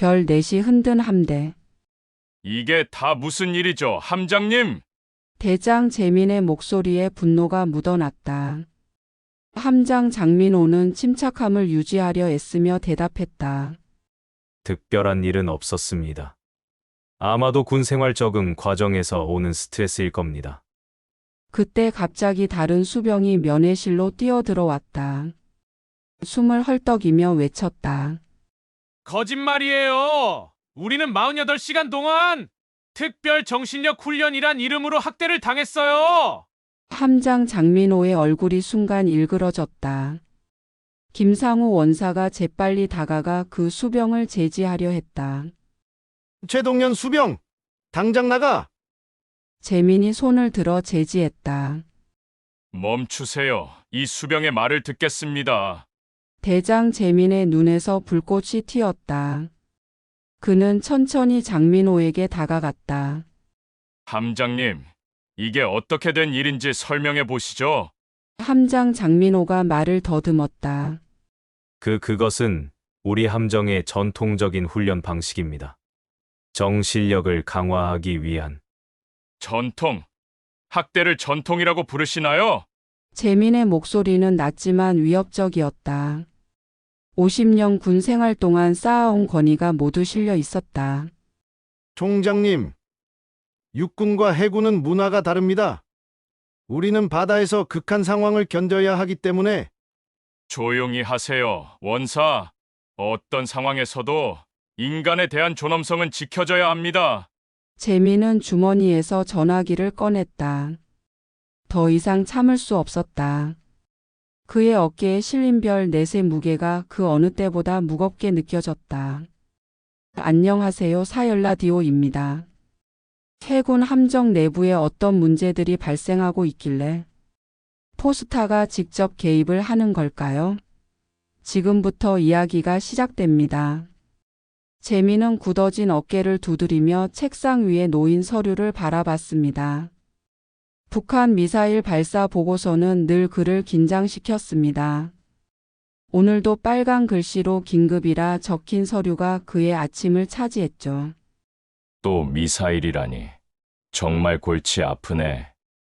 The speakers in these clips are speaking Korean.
별 넷이 흔든 함대. 이게 다 무슨 일이죠, 함장님? 대장 재민의 목소리에 분노가 묻어났다. 함장 장민호는 침착함을 유지하려 애쓰며 대답했다. 특별한 일은 없었습니다. 아마도 군 생활 적응 과정에서 오는 스트레스일 겁니다. 그때 갑자기 다른 수병이 면회실로 뛰어들어왔다. 숨을 헐떡이며 외쳤다. 거짓말이에요. 우리는 48시간 동안 특별 정신력 훈련이란 이름으로 학대를 당했어요. 함장 장민호의 얼굴이 순간 일그러졌다. 김상우 원사가 재빨리 다가가 그 수병을 제지하려 했다. 최동현 수병, 당장 나가! 재민이 손을 들어 제지했다. 멈추세요. 이 수병의 말을 듣겠습니다. 대장 재민의 눈에서 불꽃이 튀었다. 그는 천천히 장민호에게 다가갔다. 함장님, 이게 어떻게 된 일인지 설명해 보시죠. 함장 장민호가 말을 더듬었다. 그것은 우리 함정의 전통적인 훈련 방식입니다. 정신력을 강화하기 위한. 전통. 학대를 전통이라고 부르시나요? 재민의 목소리는 낮지만 위협적이었다. 50년 군 생활 동안 쌓아온 권위가 모두 실려 있었다. 총장님, 육군과 해군은 문화가 다릅니다. 우리는 바다에서 극한 상황을 견뎌야 하기 때문에 조용히 하세요, 원사. 어떤 상황에서도 인간에 대한 존엄성은 지켜져야 합니다. 재민은 주머니에서 전화기를 꺼냈다. 더 이상 참을 수 없었다. 그의 어깨에 실린 별 넷의 무게가 그 어느 때보다 무겁게 느껴졌다. 안녕하세요, 사열라디오입니다. 해군 함정 내부에 어떤 문제들이 발생하고 있길래 포스타가 직접 개입을 하는 걸까요? 지금부터 이야기가 시작됩니다. 재민은 굳어진 어깨를 두드리며 책상 위에 놓인 서류를 바라봤습니다. 북한 미사일 발사 보고서는 늘 그를 긴장시켰습니다. 오늘도 빨간 글씨로 긴급이라 적힌 서류가 그의 아침을 차지했죠. 또 미사일이라니. 정말 골치 아프네.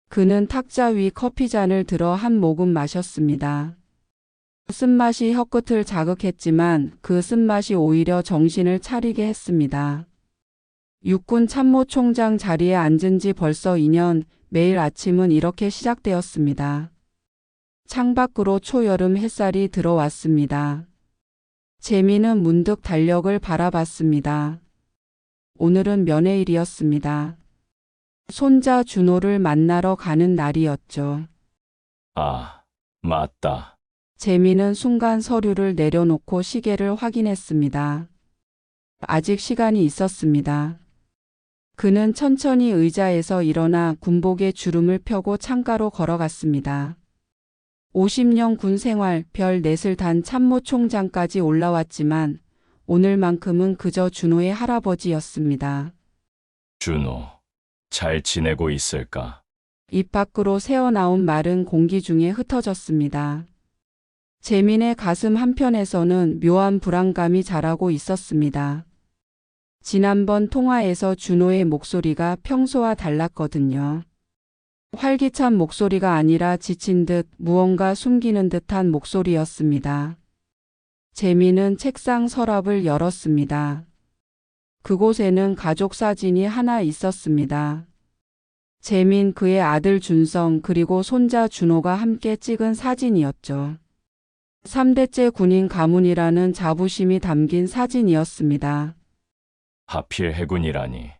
그는 탁자 위 커피잔을 들어 한 모금 마셨습니다. 쓴맛이 혀끝을 자극했지만 그 쓴맛이 오히려 정신을 차리게 했습니다. 육군 참모총장 자리에 앉은 지 벌써 2년, 매일 아침은 이렇게 시작되었습니다. 창밖으로 초여름 햇살이 들어왔습니다. 재민은 문득 달력을 바라봤습니다. 오늘은 면회일이었습니다. 손자 준호를 만나러 가는 날이었죠. 아, 맞다. 재민은 순간 서류를 내려놓고 시계를 확인했습니다. 아직 시간이 있었습니다. 그는 천천히 의자에서 일어나 군복에 주름을 펴고 창가로 걸어갔습니다. 50년 군 생활 별 넷을 단 참모총장까지 올라왔지만 오늘만큼은 그저 준호의 할아버지였습니다. 준호, 잘 지내고 있을까? 입 밖으로 새어나온 말은 공기 중에 흩어졌습니다. 재민의 가슴 한편에서는 묘한 불안감이 자라고 있었습니다. 지난번 통화에서 준호의 목소리가 평소와 달랐거든요. 활기찬 목소리가 아니라 지친 듯 무언가 숨기는 듯한 목소리였습니다. 재민은 책상 서랍을 열었습니다. 그곳에는 가족 사진이 하나 있었습니다. 재민, 그의 아들 준성, 그리고 손자 준호가 함께 찍은 사진이었죠. 3대째 군인 가문이라는 자부심이 담긴 사진이었습니다. 하필 해군이라니.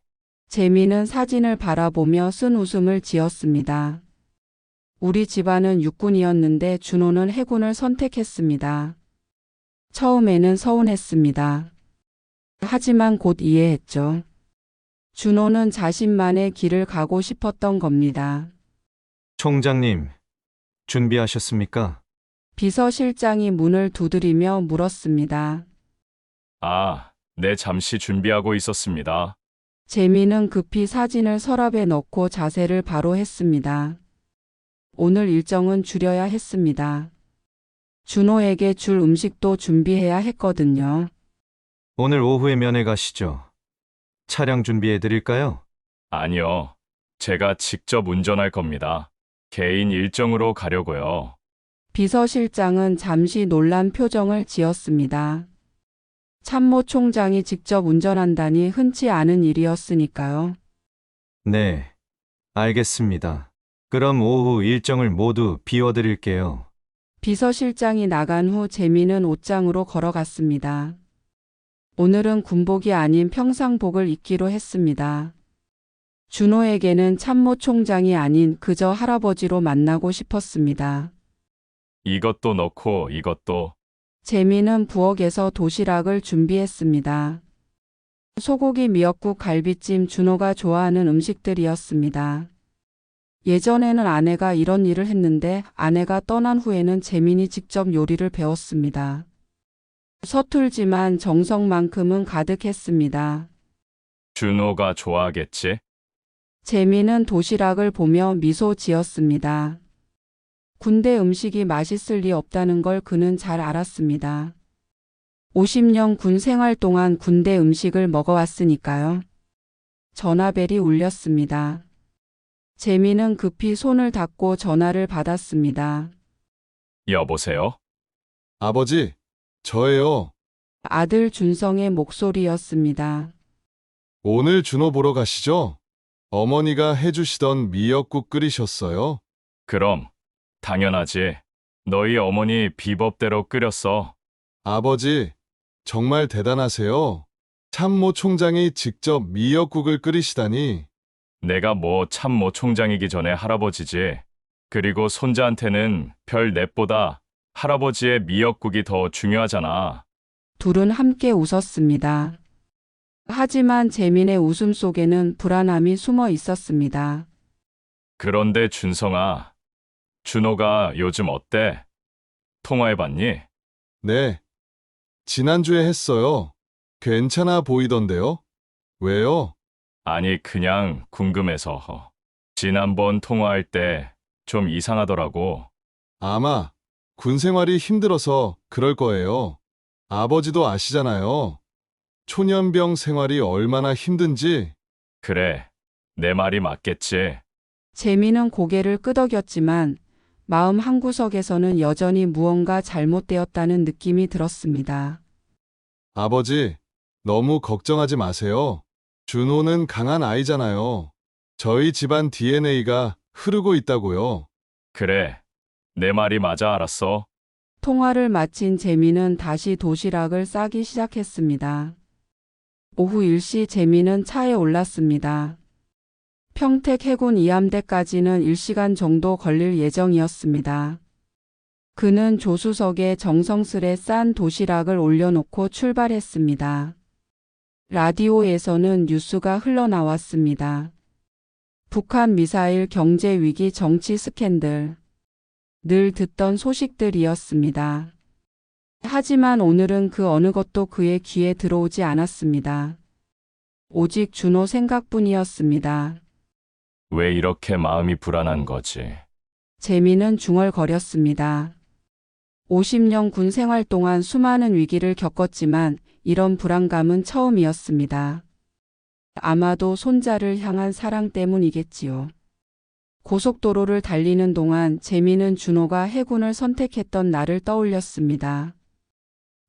재민은 사진을 바라보며 쓴 웃음을 지었습니다. 우리 집안은 육군이었는데 준호는 해군을 선택했습니다. 처음에는 서운했습니다. 하지만 곧 이해했죠. 준호는 자신만의 길을 가고 싶었던 겁니다. 총장님, 준비하셨습니까? 비서실장이 문을 두드리며 물었습니다. 아, 네, 잠시 준비하고 있었습니다. 재민은 급히 사진을 서랍에 넣고 자세를 바로 했습니다. 오늘 일정은 줄여야 했습니다. 준호에게 줄 음식도 준비해야 했거든요. 오늘 오후에 면회 가시죠. 차량 준비해 드릴까요? 아니요. 제가 직접 운전할 겁니다. 개인 일정으로 가려고요. 비서실장은 잠시 놀란 표정을 지었습니다. 참모총장이 직접 운전한다니 흔치 않은 일이었으니까요. 네, 알겠습니다. 그럼 오후 일정을 모두 비워드릴게요. 비서실장이 나간 후 재민은 옷장으로 걸어갔습니다. 오늘은 군복이 아닌 평상복을 입기로 했습니다. 준호에게는 참모총장이 아닌 그저 할아버지로 만나고 싶었습니다. 이것도 넣고 이것도. 재민은 부엌에서 도시락을 준비했습니다. 소고기 미역국, 갈비찜, 준호가 좋아하는 음식들이었습니다. 예전에는 아내가 이런 일을 했는데 아내가 떠난 후에는 재민이 직접 요리를 배웠습니다. 서툴지만 정성만큼은 가득했습니다. 준호가 좋아하겠지? 재민은 도시락을 보며 미소 지었습니다. 군대 음식이 맛있을 리 없다는 걸 그는 잘 알았습니다. 50년 군 생활 동안 군대 음식을 먹어왔으니까요. 전화벨이 울렸습니다. 재민은 급히 손을 닦고 전화를 받았습니다. 여보세요? 아버지, 저예요. 아들 준성의 목소리였습니다. 오늘 준호 보러 가시죠? 어머니가 해주시던 미역국 끓이셨어요? 그럼 당연하지. 너희 어머니 비법대로 끓였어. 아버지, 정말 대단하세요. 참모 총장이 직접 미역국을 끓이시다니. 내가 뭐 참모 총장이기 전에 할아버지지. 그리고 손자한테는 별 넷보다 할아버지의 미역국이 더 중요하잖아. 둘은 함께 웃었습니다. 하지만 재민의 웃음 속에는 불안함이 숨어 있었습니다. 그런데 준성아, 준호가 요즘 어때? 통화해봤니? 네. 지난주에 했어요. 괜찮아 보이던데요? 왜요? 아니, 그냥 궁금해서. 지난번 통화할 때 좀 이상하더라고. 아마 군 생활이 힘들어서 그럴 거예요. 아버지도 아시잖아요. 초년병 생활이 얼마나 힘든지. 그래, 내 말이 맞겠지. 재민은 고개를 끄덕였지만 마음 한구석에서는 여전히 무언가 잘못되었다는 느낌이 들었습니다. 아버지, 너무 걱정하지 마세요. 준호는 강한 아이잖아요. 저희 집안 DNA가 흐르고 있다고요. 그래, 내 말이 맞아. 알았어. 통화를 마친 재민은 다시 도시락을 싸기 시작했습니다. 오후 1시 재민은 차에 올랐습니다. 평택 해군 이함대까지는 1시간 정도 걸릴 예정이었습니다. 그는 조수석에 정성스레 싼 도시락을 올려놓고 출발했습니다. 라디오에서는 뉴스가 흘러나왔습니다. 북한 미사일 경제 위기 정치 스캔들. 늘 듣던 소식들이었습니다. 하지만 오늘은 그 어느 것도 그의 귀에 들어오지 않았습니다. 오직 준호 생각뿐이었습니다. 왜 이렇게 마음이 불안한 거지? 재민은 중얼거렸습니다. 50년 군 생활 동안 수많은 위기를 겪었지만 이런 불안감은 처음이었습니다. 아마도 손자를 향한 사랑 때문이겠지요. 고속도로를 달리는 동안 재민은 준호가 해군을 선택했던 날을 떠올렸습니다.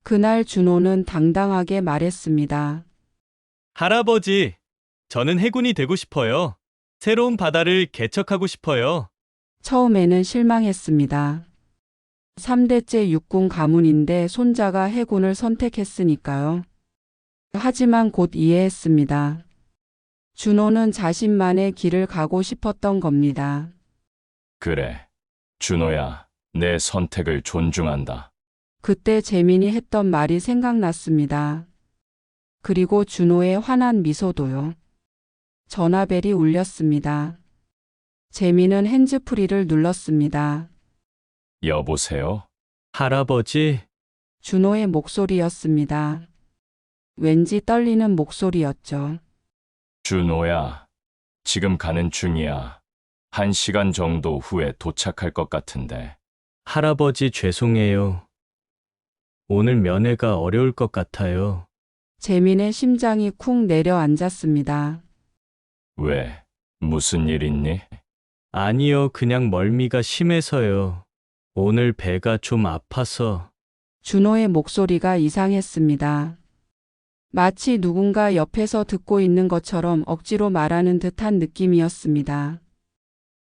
그날 준호는 당당하게 말했습니다. 할아버지, 저는 해군이 되고 싶어요. 새로운 바다를 개척하고 싶어요. 처음에는 실망했습니다. 3대째 육군 가문인데 손자가 해군을 선택했으니까요. 하지만 곧 이해했습니다. 준호는 자신만의 길을 가고 싶었던 겁니다. 그래, 준호야, 내 선택을 존중한다. 그때 재민이 했던 말이 생각났습니다. 그리고 준호의 환한 미소도요. 전화벨이 울렸습니다. 재민은 핸즈프리를 눌렀습니다. 여보세요? 할아버지, 준호의 목소리였습니다. 왠지 떨리는 목소리였죠. 준호야, 지금 가는 중이야. 1시간 정도 후에 도착할 것 같은데. 할아버지 죄송해요. 오늘 면회가 어려울 것 같아요. 재민의 심장이 쿵 내려앉았습니다. 왜? 무슨 일 있니? 아니요, 그냥 멀미가 심해서요. 오늘 배가 좀 아파서. 준호의 목소리가 이상했습니다. 마치 누군가 옆에서 듣고 있는 것처럼 억지로 말하는 듯한 느낌이었습니다.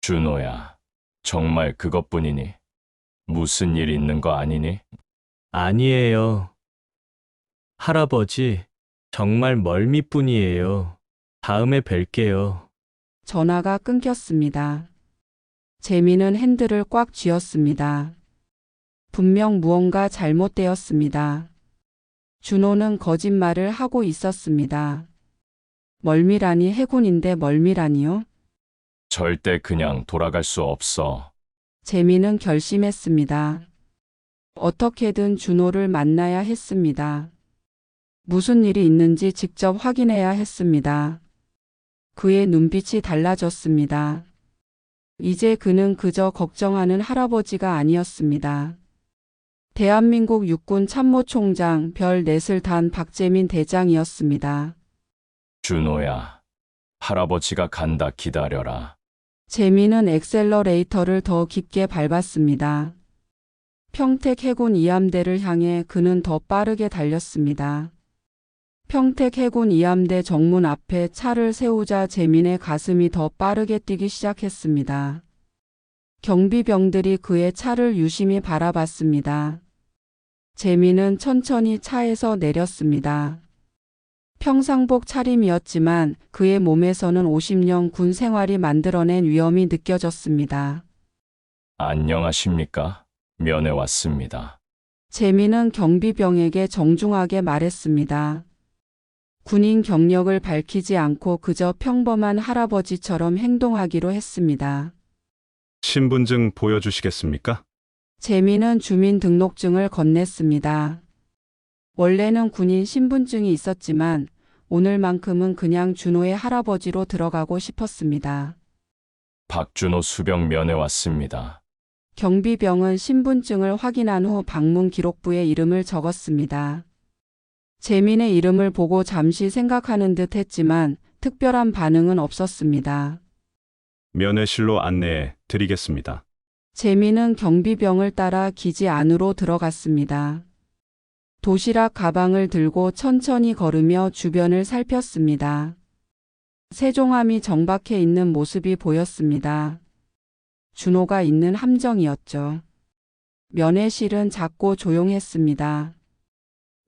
준호야, 정말 그것뿐이니? 무슨 일 있는 거 아니니? 아니에요. 할아버지, 정말 멀미뿐이에요. 다음에 뵐게요. 전화가 끊겼습니다. 재민은 핸들을 꽉 쥐었습니다. 분명 무언가 잘못되었습니다. 준호는 거짓말을 하고 있었습니다. 멀미라니, 해군인데 멀미라니요? 절대 그냥 돌아갈 수 없어. 재민은 결심했습니다. 어떻게든 준호를 만나야 했습니다. 무슨 일이 있는지 직접 확인해야 했습니다. 그의 눈빛이 달라졌습니다. 이제 그는 그저 걱정하는 할아버지가 아니었습니다. 대한민국 육군 참모총장 별 넷을 단 박재민 대장이었습니다. 준호야, 할아버지가 간다. 기다려라. 재민은 엑셀러레이터를 더 깊게 밟았습니다. 평택 해군 이함대를 향해 그는 더 빠르게 달렸습니다. 평택 해군 이함대 정문 앞에 차를 세우자 재민의 가슴이 더 빠르게 뛰기 시작했습니다. 경비병들이 그의 차를 유심히 바라봤습니다. 재민은 천천히 차에서 내렸습니다. 평상복 차림이었지만 그의 몸에서는 50년 군 생활이 만들어낸 위험이 느껴졌습니다. 안녕하십니까? 면회 왔습니다. 재민은 경비병에게 정중하게 말했습니다. 군인 경력을 밝히지 않고 그저 평범한 할아버지처럼 행동하기로 했습니다. 신분증 보여주시겠습니까? 재민은 주민등록증을 건넸습니다. 원래는 군인 신분증이 있었지만 오늘만큼은 그냥 준호의 할아버지로 들어가고 싶었습니다. 박준호 수병 면회 왔습니다. 경비병은 신분증을 확인한 후 방문 기록부에 이름을 적었습니다. 재민의 이름을 보고 잠시 생각하는 듯 했지만 특별한 반응은 없었습니다. 면회실로 안내해 드리겠습니다. 재민은 경비병을 따라 기지 안으로 들어갔습니다. 도시락 가방을 들고 천천히 걸으며 주변을 살폈습니다. 세종함이 정박해 있는 모습이 보였습니다. 준호가 있는 함정이었죠. 면회실은 작고 조용했습니다.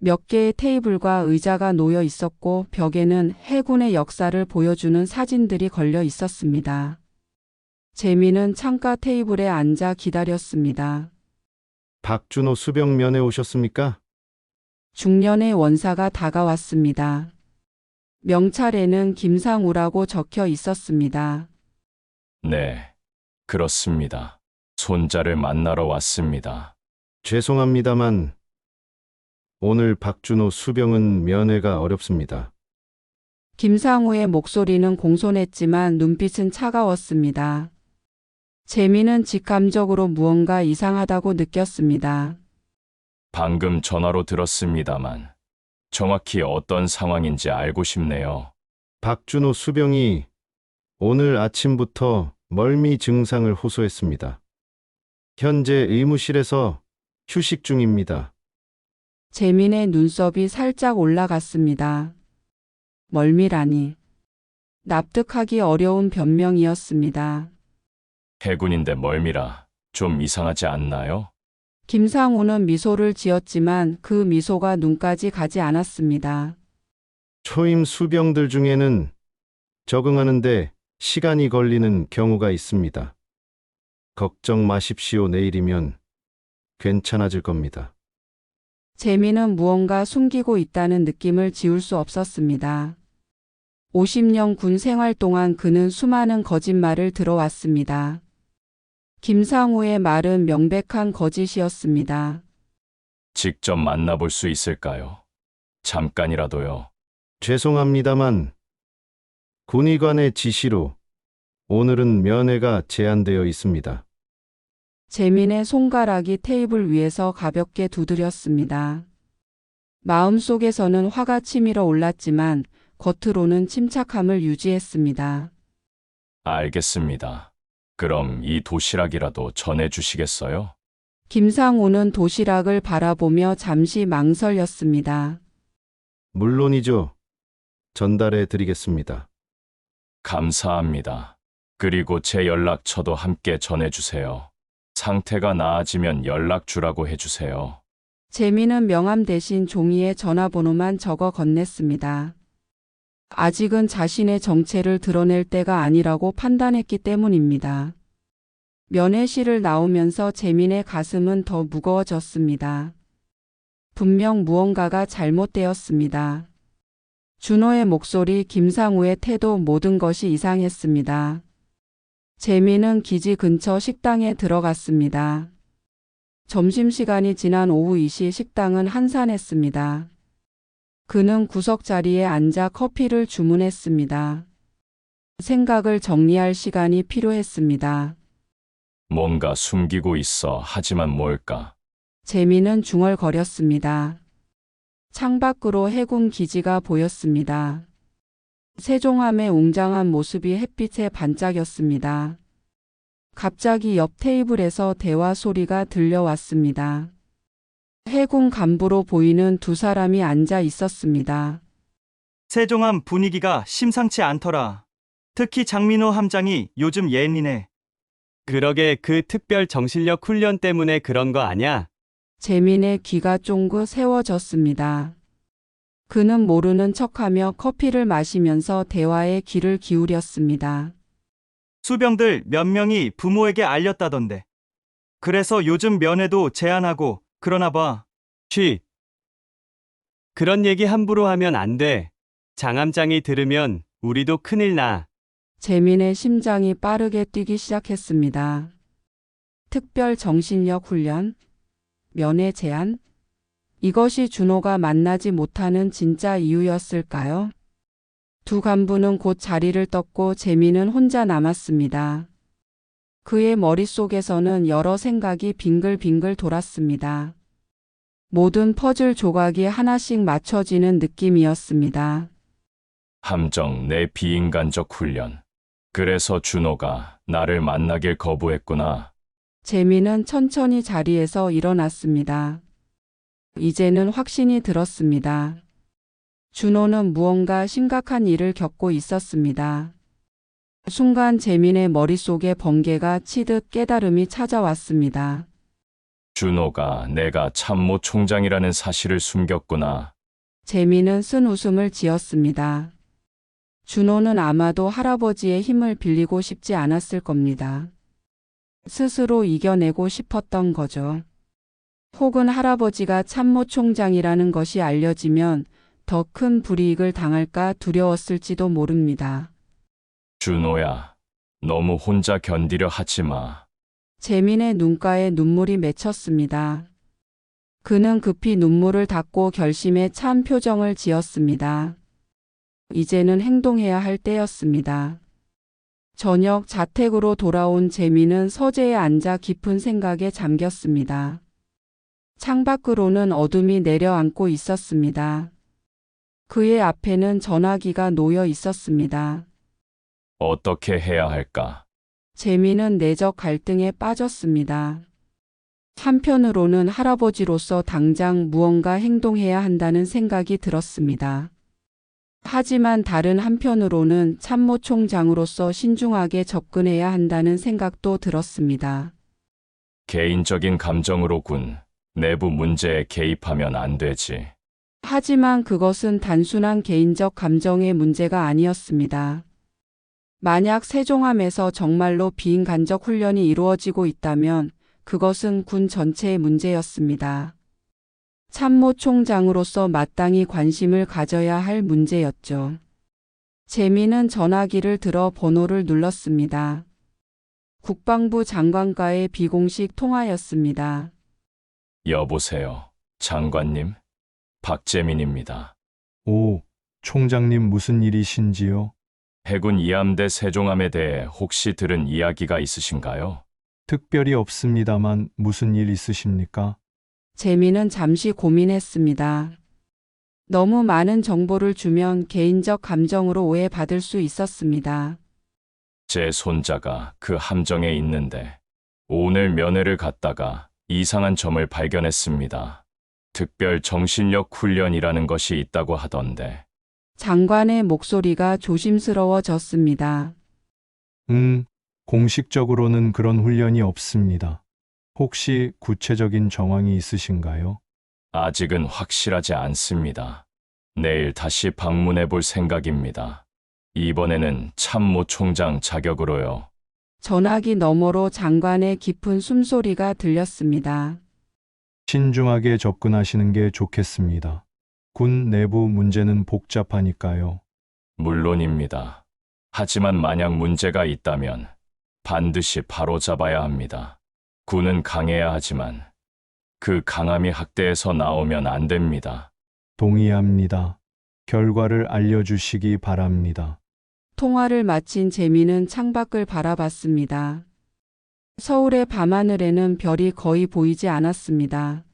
몇 개의 테이블과 의자가 놓여 있었고 벽에는 해군의 역사를 보여주는 사진들이 걸려 있었습니다. 재민은 창가 테이블에 앉아 기다렸습니다. 박준호 수병 면회 오셨습니까? 중년의 원사가 다가왔습니다. 명찰에는 김상우라고 적혀 있었습니다. 네, 그렇습니다. 손자를 만나러 왔습니다. 죄송합니다만 오늘 박준호 수병은 면회가 어렵습니다. 김상우의 목소리는 공손했지만 눈빛은 차가웠습니다. 재민은 직감적으로 무언가 이상하다고 느꼈습니다. 방금 전화로 들었습니다만 정확히 어떤 상황인지 알고 싶네요. 박준호 수병이 오늘 아침부터 멀미 증상을 호소했습니다. 현재 의무실에서 휴식 중입니다. 재민의 눈썹이 살짝 올라갔습니다. 멀미라니. 납득하기 어려운 변명이었습니다. 해군인데 멀미라 좀 이상하지 않나요? 김상우는 미소를 지었지만 그 미소가 눈까지 가지 않았습니다. 초임 수병들 중에는 적응하는데 시간이 걸리는 경우가 있습니다. 걱정 마십시오. 내일이면 괜찮아질 겁니다. 재민은 무언가 숨기고 있다는 느낌을 지울 수 없었습니다. 50년 군 생활 동안 그는 수많은 거짓말을 들어왔습니다. 김상우의 말은 명백한 거짓이었습니다. 직접 만나볼 수 있을까요? 잠깐이라도요. 죄송합니다만 군의관의 지시로 오늘은 면회가 제한되어 있습니다. 재민의 손가락이 테이블 위에서 가볍게 두드렸습니다. 마음속에서는 화가 치밀어 올랐지만 겉으로는 침착함을 유지했습니다. 알겠습니다. 그럼 이 도시락이라도 전해주시겠어요? 김상우는 도시락을 바라보며 잠시 망설였습니다. 물론이죠. 전달해 드리겠습니다. 감사합니다. 그리고 제 연락처도 함께 전해주세요. 상태가 나아지면 연락 주라고 해주세요. 재민은 명함 대신 종이에 전화번호만 적어 건넸습니다. 아직은 자신의 정체를 드러낼 때가 아니라고 판단했기 때문입니다. 면회실을 나오면서 재민의 가슴은 더 무거워졌습니다. 분명 무언가가 잘못되었습니다. 준호의 목소리, 김상우의 태도, 모든 것이 이상했습니다. 재민은 기지 근처 식당에 들어갔습니다. 점심시간이 지난 오후 2시 식당은 한산했습니다. 그는 구석자리에 앉아 커피를 주문했습니다. 생각을 정리할 시간이 필요했습니다. 뭔가 숨기고 있어. 하지만 뭘까? 재민은 중얼거렸습니다. 창밖으로 해군 기지가 보였습니다. 세종함의 웅장한 모습이 햇빛에 반짝였습니다. 갑자기 옆 테이블에서 대화 소리가 들려왔습니다. 해군 간부로 보이는 두 사람이 앉아 있었습니다. 세종함 분위기가 심상치 않더라. 특히 장민호 함장이 요즘 예민해. 그러게 그 특별 정신력 훈련 때문에 그런 거 아냐? 재민의 귀가 쫑긋 세워졌습니다. 그는 모르는 척하며 커피를 마시면서 대화에 귀를 기울였습니다. 수병들 몇 명이 부모에게 알렸다던데. 그래서 요즘 면회도 제한하고 그러나 봐. 쉬. 그런 얘기 함부로 하면 안 돼. 장함장이 들으면 우리도 큰일 나. 재민의 심장이 빠르게 뛰기 시작했습니다. 특별 정신력 훈련? 면회 제한? 이것이 준호가 만나지 못하는 진짜 이유였을까요? 두 간부는 곧 자리를 떴고 재민은 혼자 남았습니다. 그의 머릿속에서는 여러 생각이 빙글빙글 돌았습니다. 모든 퍼즐 조각이 하나씩 맞춰지는 느낌이었습니다. 함정 내 비인간적 훈련. 그래서 준호가 나를 만나길 거부했구나. 재민은 천천히 자리에서 일어났습니다. 이제는 확신이 들었습니다. 준호는 무언가 심각한 일을 겪고 있었습니다. 순간 재민의 머릿속에 번개가 치듯 깨달음이 찾아왔습니다. 준호가 내가 참모 총장이라는 사실을 숨겼구나. 재민은 쓴 웃음을 지었습니다. 준호는 아마도 할아버지의 힘을 빌리고 싶지 않았을 겁니다. 스스로 이겨내고 싶었던 거죠. 혹은 할아버지가 참모총장이라는 것이 알려지면 더 큰 불이익을 당할까 두려웠을지도 모릅니다. 준호야, 너무 혼자 견디려 하지 마. 재민의 눈가에 눈물이 맺혔습니다. 그는 급히 눈물을 닦고 결심에 찬 표정을 지었습니다. 이제는 행동해야 할 때였습니다. 저녁 자택으로 돌아온 재민은 서재에 앉아 깊은 생각에 잠겼습니다. 창밖으로는 어둠이 내려앉고 있었습니다. 그의 앞에는 전화기가 놓여 있었습니다. 어떻게 해야 할까? 재민은 내적 갈등에 빠졌습니다. 한편으로는 할아버지로서 당장 무언가 행동해야 한다는 생각이 들었습니다. 하지만 다른 한편으로는 참모총장으로서 신중하게 접근해야 한다는 생각도 들었습니다. 개인적인 감정으로군. 내부 문제에 개입하면 안 되지. 하지만 그것은 단순한 개인적 감정의 문제가 아니었습니다. 만약 세종함에서 정말로 비인간적 훈련이 이루어지고 있다면 그것은 군 전체의 문제였습니다. 참모총장으로서 마땅히 관심을 가져야 할 문제였죠. 재민은 전화기를 들어 번호를 눌렀습니다. 국방부 장관과의 비공식 통화였습니다. 여보세요, 장관님? 박재민입니다. 오, 총장님 무슨 일이신지요? 해군 이함대 세종함에 대해 혹시 들은 이야기가 있으신가요? 특별히 없습니다만 무슨 일 있으십니까? 재민은 잠시 고민했습니다. 너무 많은 정보를 주면 개인적 감정으로 오해받을 수 있었습니다. 제 손자가 그 함정에 있는데 오늘 면회를 갔다가 이상한 점을 발견했습니다. 특별 정신력 훈련이라는 것이 있다고 하던데. 장관의 목소리가 조심스러워졌습니다. 공식적으로는 그런 훈련이 없습니다. 혹시 구체적인 정황이 있으신가요? 아직은 확실하지 않습니다. 내일 다시 방문해 볼 생각입니다. 이번에는 참모 총장 자격으로요. 전화기 너머로 장관의 깊은 숨소리가 들렸습니다. 신중하게 접근하시는 게 좋겠습니다. 군 내부 문제는 복잡하니까요. 물론입니다. 하지만 만약 문제가 있다면 반드시 바로잡아야 합니다. 군은 강해야 하지만 그 강함이 학대에서 나오면 안 됩니다. 동의합니다. 결과를 알려주시기 바랍니다. 통화를 마친 재민은 창밖을 바라봤습니다. 서울의 밤하늘에는 별이 거의 보이지 않았습니다.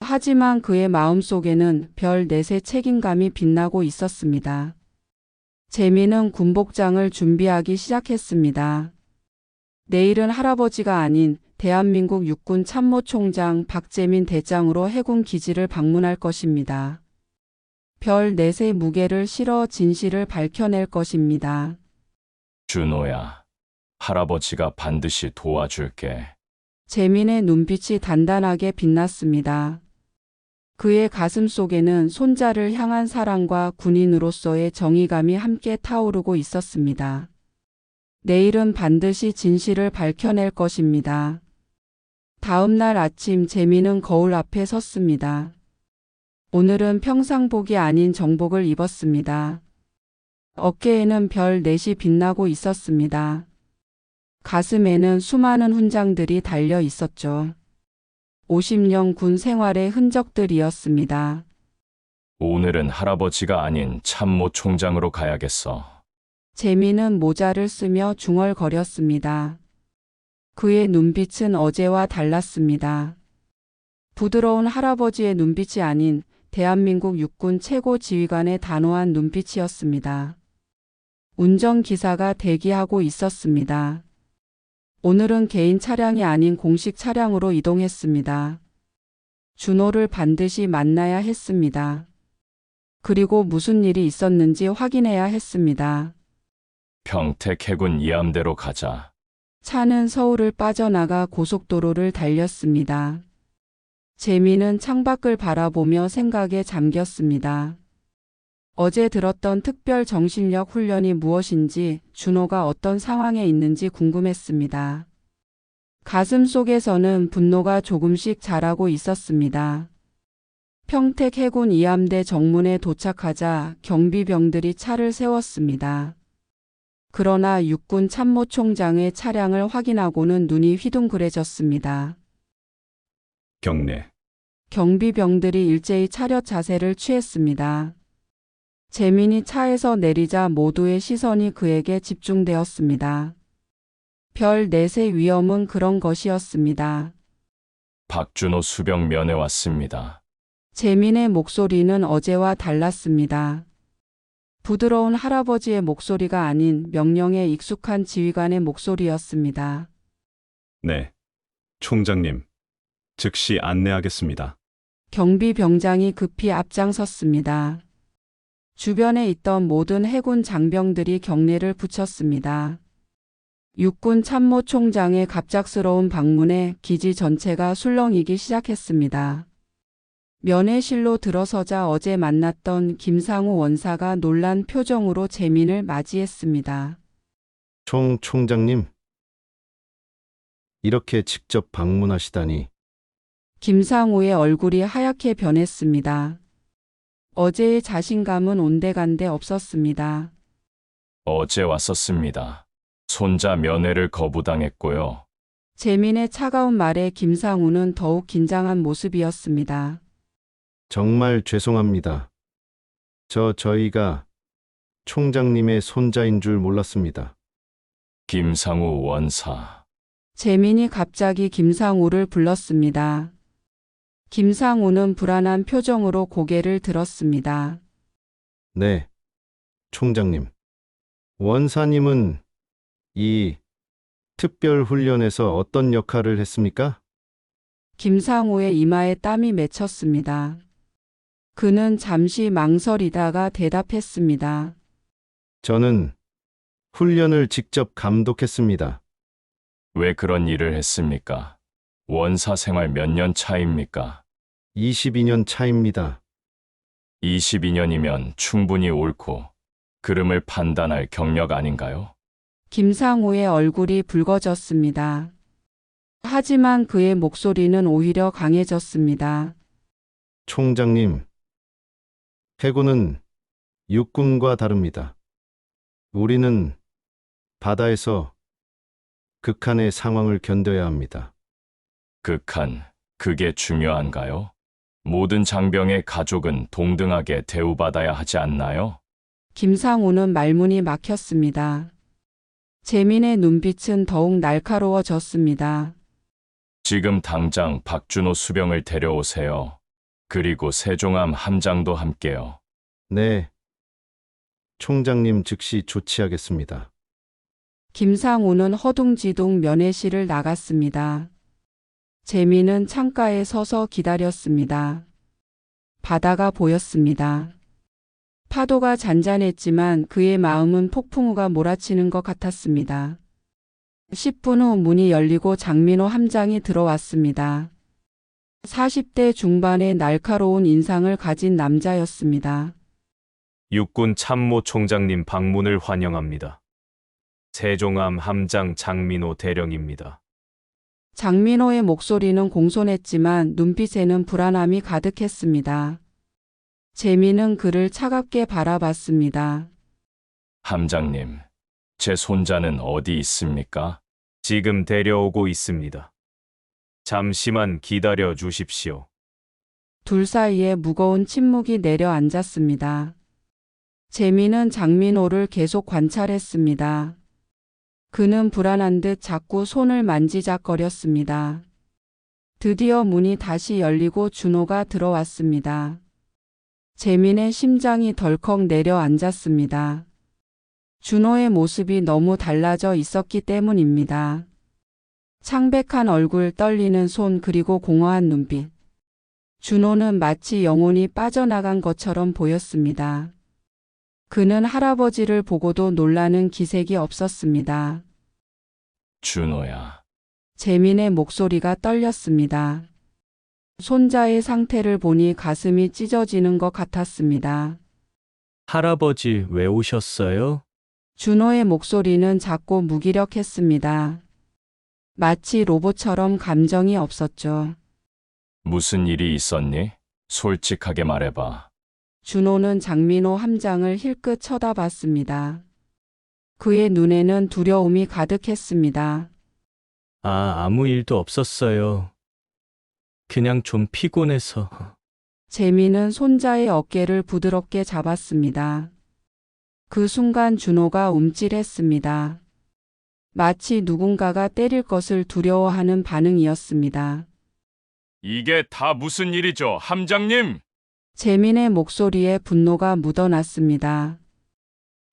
하지만 그의 마음속에는 별 넷의 책임감이 빛나고 있었습니다. 재민은 군복장을 준비하기 시작했습니다. 내일은 할아버지가 아닌 대한민국 육군 참모총장 박재민 대장으로 해군 기지를 방문할 것입니다. 별 넷의 무게를 실어 진실을 밝혀낼 것입니다. 준호야, 할아버지가 반드시 도와줄게. 재민의 눈빛이 단단하게 빛났습니다. 그의 가슴 속에는 손자를 향한 사랑과 군인으로서의 정의감이 함께 타오르고 있었습니다. 내일은 반드시 진실을 밝혀낼 것입니다. 다음 날 아침 재민은 거울 앞에 섰습니다. 오늘은 평상복이 아닌 정복을 입었습니다. 어깨에는 별 넷이 빛나고 있었습니다. 가슴에는 수많은 훈장들이 달려 있었죠. 50년 군 생활의 흔적들이었습니다. 오늘은 할아버지가 아닌 참모 총장으로 가야겠어. 재민은 모자를 쓰며 중얼거렸습니다. 그의 눈빛은 어제와 달랐습니다. 부드러운 할아버지의 눈빛이 아닌 대한민국 육군 최고 지휘관의 단호한 눈빛이었습니다. 운전기사가 대기하고 있었습니다. 오늘은 개인 차량이 아닌 공식 차량으로 이동했습니다. 준호를 반드시 만나야 했습니다. 그리고 무슨 일이 있었는지 확인해야 했습니다. 평택 해군 이함대로 가자. 차는 서울을 빠져나가 고속도로를 달렸습니다. 재민은 창밖을 바라보며 생각에 잠겼습니다. 어제 들었던 특별 정신력 훈련이 무엇인지, 준호가 어떤 상황에 있는지 궁금했습니다. 가슴 속에서는 분노가 조금씩 자라고 있었습니다. 평택 해군 이함대 정문에 도착하자 경비병들이 차를 세웠습니다. 그러나 육군 참모총장의 차량을 확인하고는 눈이 휘둥그레졌습니다. 경례. 경비병들이 일제히 차렷 자세를 취했습니다. 재민이 차에서 내리자 모두의 시선이 그에게 집중되었습니다. 별 넷의 위험은 그런 것이었습니다. 박준호 수병 면회 왔습니다. 재민의 목소리는 어제와 달랐습니다. 부드러운 할아버지의 목소리가 아닌 명령에 익숙한 지휘관의 목소리였습니다. 네, 총장님. 즉시 안내하겠습니다. 경비병장이 급히 앞장섰습니다. 주변에 있던 모든 해군 장병들이 경례를 붙였습니다. 육군 참모총장의 갑작스러운 방문에 기지 전체가 술렁이기 시작했습니다. 면회실로 들어서자 어제 만났던 김상우 원사가 놀란 표정으로 재민을 맞이했습니다. 총장님, 이렇게 직접 방문하시다니. 김상우의 얼굴이 하얗게 변했습니다. 어제의 자신감은 온데간데 없었습니다. 어제 왔었습니다. 손자 면회를 거부당했고요. 재민의 차가운 말에 김상우는 더욱 긴장한 모습이었습니다. 정말 죄송합니다. 저희가 총장님의 손자인 줄 몰랐습니다. 김상우 원사. 재민이 갑자기 김상우를 불렀습니다. 김상우는 불안한 표정으로 고개를 들었습니다. 네, 총장님. 원사님은 이 특별 훈련에서 어떤 역할을 했습니까? 김상우의 이마에 땀이 맺혔습니다. 그는 잠시 망설이다가 대답했습니다. 저는 훈련을 직접 감독했습니다. 왜 그런 일을 했습니까? 원사 생활 몇 년 차입니까? 22년 차입니다. 22년이면 충분히 옳고 그름을 판단할 경력 아닌가요? 김상우의 얼굴이 붉어졌습니다. 하지만 그의 목소리는 오히려 강해졌습니다. 총장님, 해군은 육군과 다릅니다. 우리는 바다에서 극한의 상황을 견뎌야 합니다. 극한, 그게 중요한가요? 모든 장병의 가족은 동등하게 대우받아야 하지 않나요? 김상우는 말문이 막혔습니다. 재민의 눈빛은 더욱 날카로워졌습니다. 지금 당장 박준호 수병을 데려오세요. 그리고 세종함 함장도 함께요. 네, 총장님 즉시 조치하겠습니다. 김상우는 허둥지둥 면회실을 나갔습니다. 재민은 창가에 서서 기다렸습니다. 바다가 보였습니다. 파도가 잔잔했지만 그의 마음은 폭풍우가 몰아치는 것 같았습니다. 10분 후 문이 열리고 장민호 함장이 들어왔습니다. 40대 중반의 날카로운 인상을 가진 남자였습니다. 육군 참모 총장님 방문을 환영합니다. 세종함 함장 장민호 대령입니다. 장민호의 목소리는 공손했지만 눈빛에는 불안함이 가득했습니다. 재민은 그를 차갑게 바라봤습니다. 함장님, 제 손자는 어디 있습니까? 지금 데려오고 있습니다. 잠시만 기다려 주십시오. 둘 사이에 무거운 침묵이 내려앉았습니다. 재민은 장민호를 계속 관찰했습니다. 그는 불안한 듯 자꾸 손을 만지작거렸습니다. 드디어 문이 다시 열리고 준호가 들어왔습니다. 재민의 심장이 덜컥 내려앉았습니다. 준호의 모습이 너무 달라져 있었기 때문입니다. 창백한 얼굴, 떨리는 손, 그리고 공허한 눈빛. 준호는 마치 영혼이 빠져나간 것처럼 보였습니다. 그는 할아버지를 보고도 놀라는 기색이 없었습니다. 준호야. 재민의 목소리가 떨렸습니다. 손자의 상태를 보니 가슴이 찢어지는 것 같았습니다. 할아버지 왜 오셨어요? 준호의 목소리는 작고 무기력했습니다. 마치 로봇처럼 감정이 없었죠. 무슨 일이 있었니? 솔직하게 말해봐. 준호는 장민호 함장을 힐끗 쳐다봤습니다. 그의 눈에는 두려움이 가득했습니다. 아무 일도 없었어요. 그냥 좀 피곤해서. 재민은 손자의 어깨를 부드럽게 잡았습니다. 그 순간 준호가 움찔했습니다. 마치 누군가가 때릴 것을 두려워하는 반응이었습니다. 이게 다 무슨 일이죠, 함장님? 재민의 목소리에 분노가 묻어났습니다.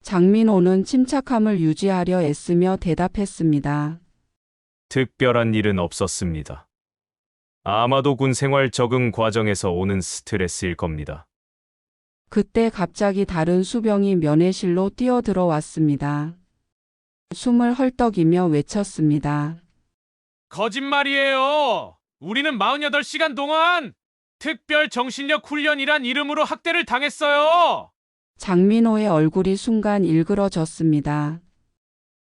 장민호는 침착함을 유지하려 애쓰며 대답했습니다. 특별한 일은 없었습니다. 아마도 군 생활 적응 과정에서 오는 스트레스일 겁니다. 그때 갑자기 다른 수병이 면회실로 뛰어들어왔습니다. 숨을 헐떡이며 외쳤습니다. 거짓말이에요. 우리는 48시간 동안 특별 정신력 훈련이란 이름으로 학대를 당했어요. 장민호의 얼굴이 순간 일그러졌습니다.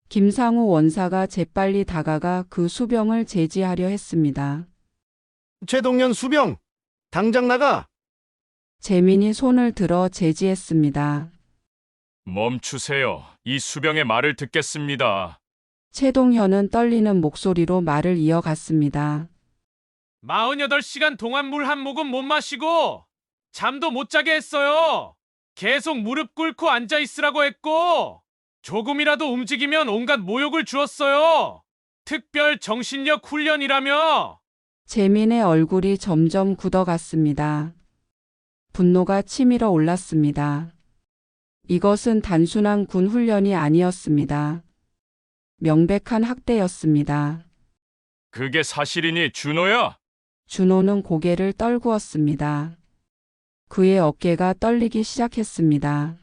김상우 원사가 재빨리 다가가 그 수병을 제지하려 했습니다. 최동현 수병, 당장 나가! 재민이 손을 들어 제지했습니다. 멈추세요. 이 수병의 말을 듣겠습니다. 최동현은 떨리는 목소리로 말을 이어갔습니다. 48시간 동안 물 한 모금 못 마시고 잠도 못 자게 했어요. 계속 무릎 꿇고 앉아 있으라고 했고 조금이라도 움직이면 온갖 모욕을 주었어요. 특별 정신력 훈련이라며. 재민의 얼굴이 점점 굳어갔습니다. 분노가 치밀어 올랐습니다. 이것은 단순한 군 훈련이 아니었습니다. 명백한 학대였습니다. 그게 사실이니 준호야? 준호는 고개를 떨구었습니다. 그의 어깨가 떨리기 시작했습니다.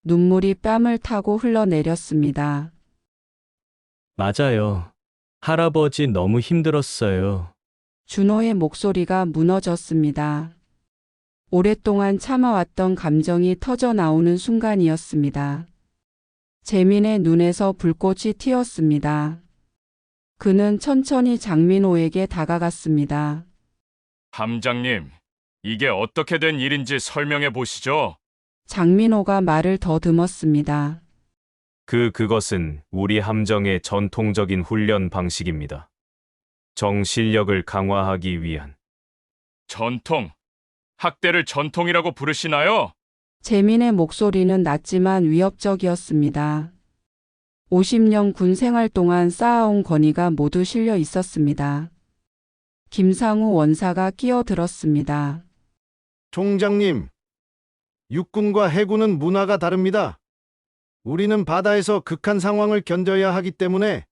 눈물이 뺨을 타고 흘러내렸습니다. 맞아요. 할아버지 너무 힘들었어요. 준호의 목소리가 무너졌습니다. 오랫동안 참아왔던 감정이 터져 나오는 순간이었습니다. 재민의 눈에서 불꽃이 튀었습니다. 그는 천천히 장민호에게 다가갔습니다. 함장님, 이게 어떻게 된 일인지 설명해 보시죠. 장민호가 말을 더듬었습니다. 그것은 우리 함정의 전통적인 훈련 방식입니다. 정신력을 강화하기 위한. 전통? 학대를 전통이라고 부르시나요? 재민의 목소리는 낮지만 위협적이었습니다. 50년 군 생활 동안 쌓아온 권위가 모두 실려 있었습니다. 김상우 원사가 끼어들었습니다. 총장님, 육군과 해군은 문화가 다릅니다. 우리는 바다에서 극한 상황을 견뎌야 하기 때문에.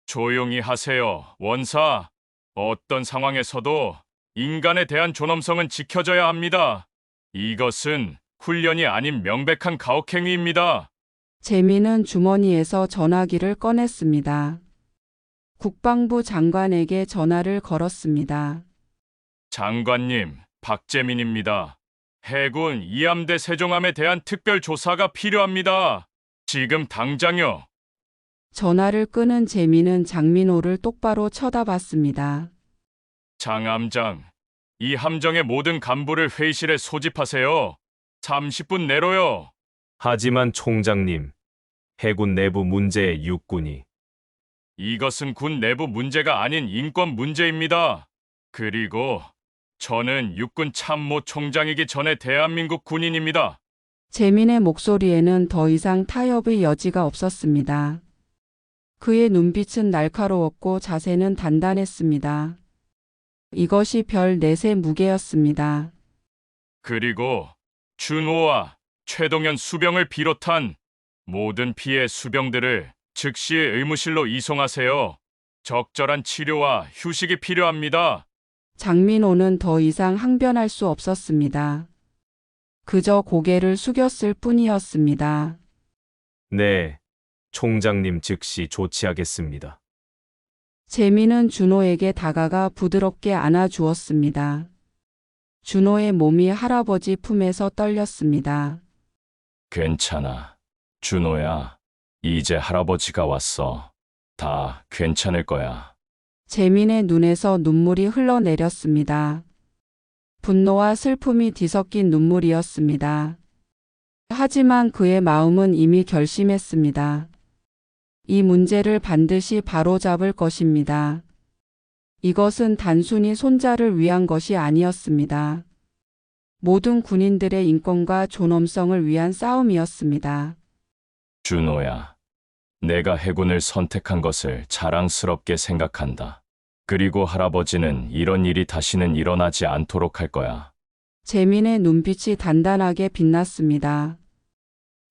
조용히 하세요, 원사. 어떤 상황에서도 인간에 대한 존엄성은 지켜져야 합니다. 이것은 훈련이 아닌 명백한 가혹행위입니다. 재민은 주머니에서 전화기를 꺼냈습니다. 국방부 장관에게 전화를 걸었습니다. 장관님, 박재민입니다. 해군 이함대 세종함에 대한 특별 조사가 필요합니다. 지금 당장요. 전화를 끊은 재민은 장민호를 똑바로 쳐다봤습니다. 장함장, 이 함정의 모든 간부를 회의실에 소집하세요. 30분 내로요. 하지만 총장님, 해군 내부 문제의 육군이. 이것은 군 내부 문제가 아닌 인권 문제입니다. 그리고 저는 육군 참모 총장이기 전에 대한민국 군인입니다. 재민의 목소리에는 더 이상 타협의 여지가 없었습니다. 그의 눈빛은 날카로웠고 자세는 단단했습니다. 이것이 별 넷의 무게였습니다. 그리고 준호와 최동현 수병을 비롯한 모든 피해 수병들을 즉시 의무실로 이송하세요. 적절한 치료와 휴식이 필요합니다. 장민호는 더 이상 항변할 수 없었습니다. 그저 고개를 숙였을 뿐이었습니다. 네, 총장님 즉시 조치하겠습니다. 재민은 준호에게 다가가 부드럽게 안아주었습니다. 준호의 몸이 할아버지 품에서 떨렸습니다. 괜찮아. 준호야, 이제 할아버지가 왔어. 다 괜찮을 거야. 재민의 눈에서 눈물이 흘러내렸습니다. 분노와 슬픔이 뒤섞인 눈물이었습니다. 하지만 그의 마음은 이미 결심했습니다. 이 문제를 반드시 바로잡을 것입니다. 이것은 단순히 손자를 위한 것이 아니었습니다. 모든 군인들의 인권과 존엄성을 위한 싸움이었습니다. 준호야, 내가 해군을 선택한 것을 자랑스럽게 생각한다. 그리고 할아버지는 이런 일이 다시는 일어나지 않도록 할 거야. 재민의 눈빛이 단단하게 빛났습니다.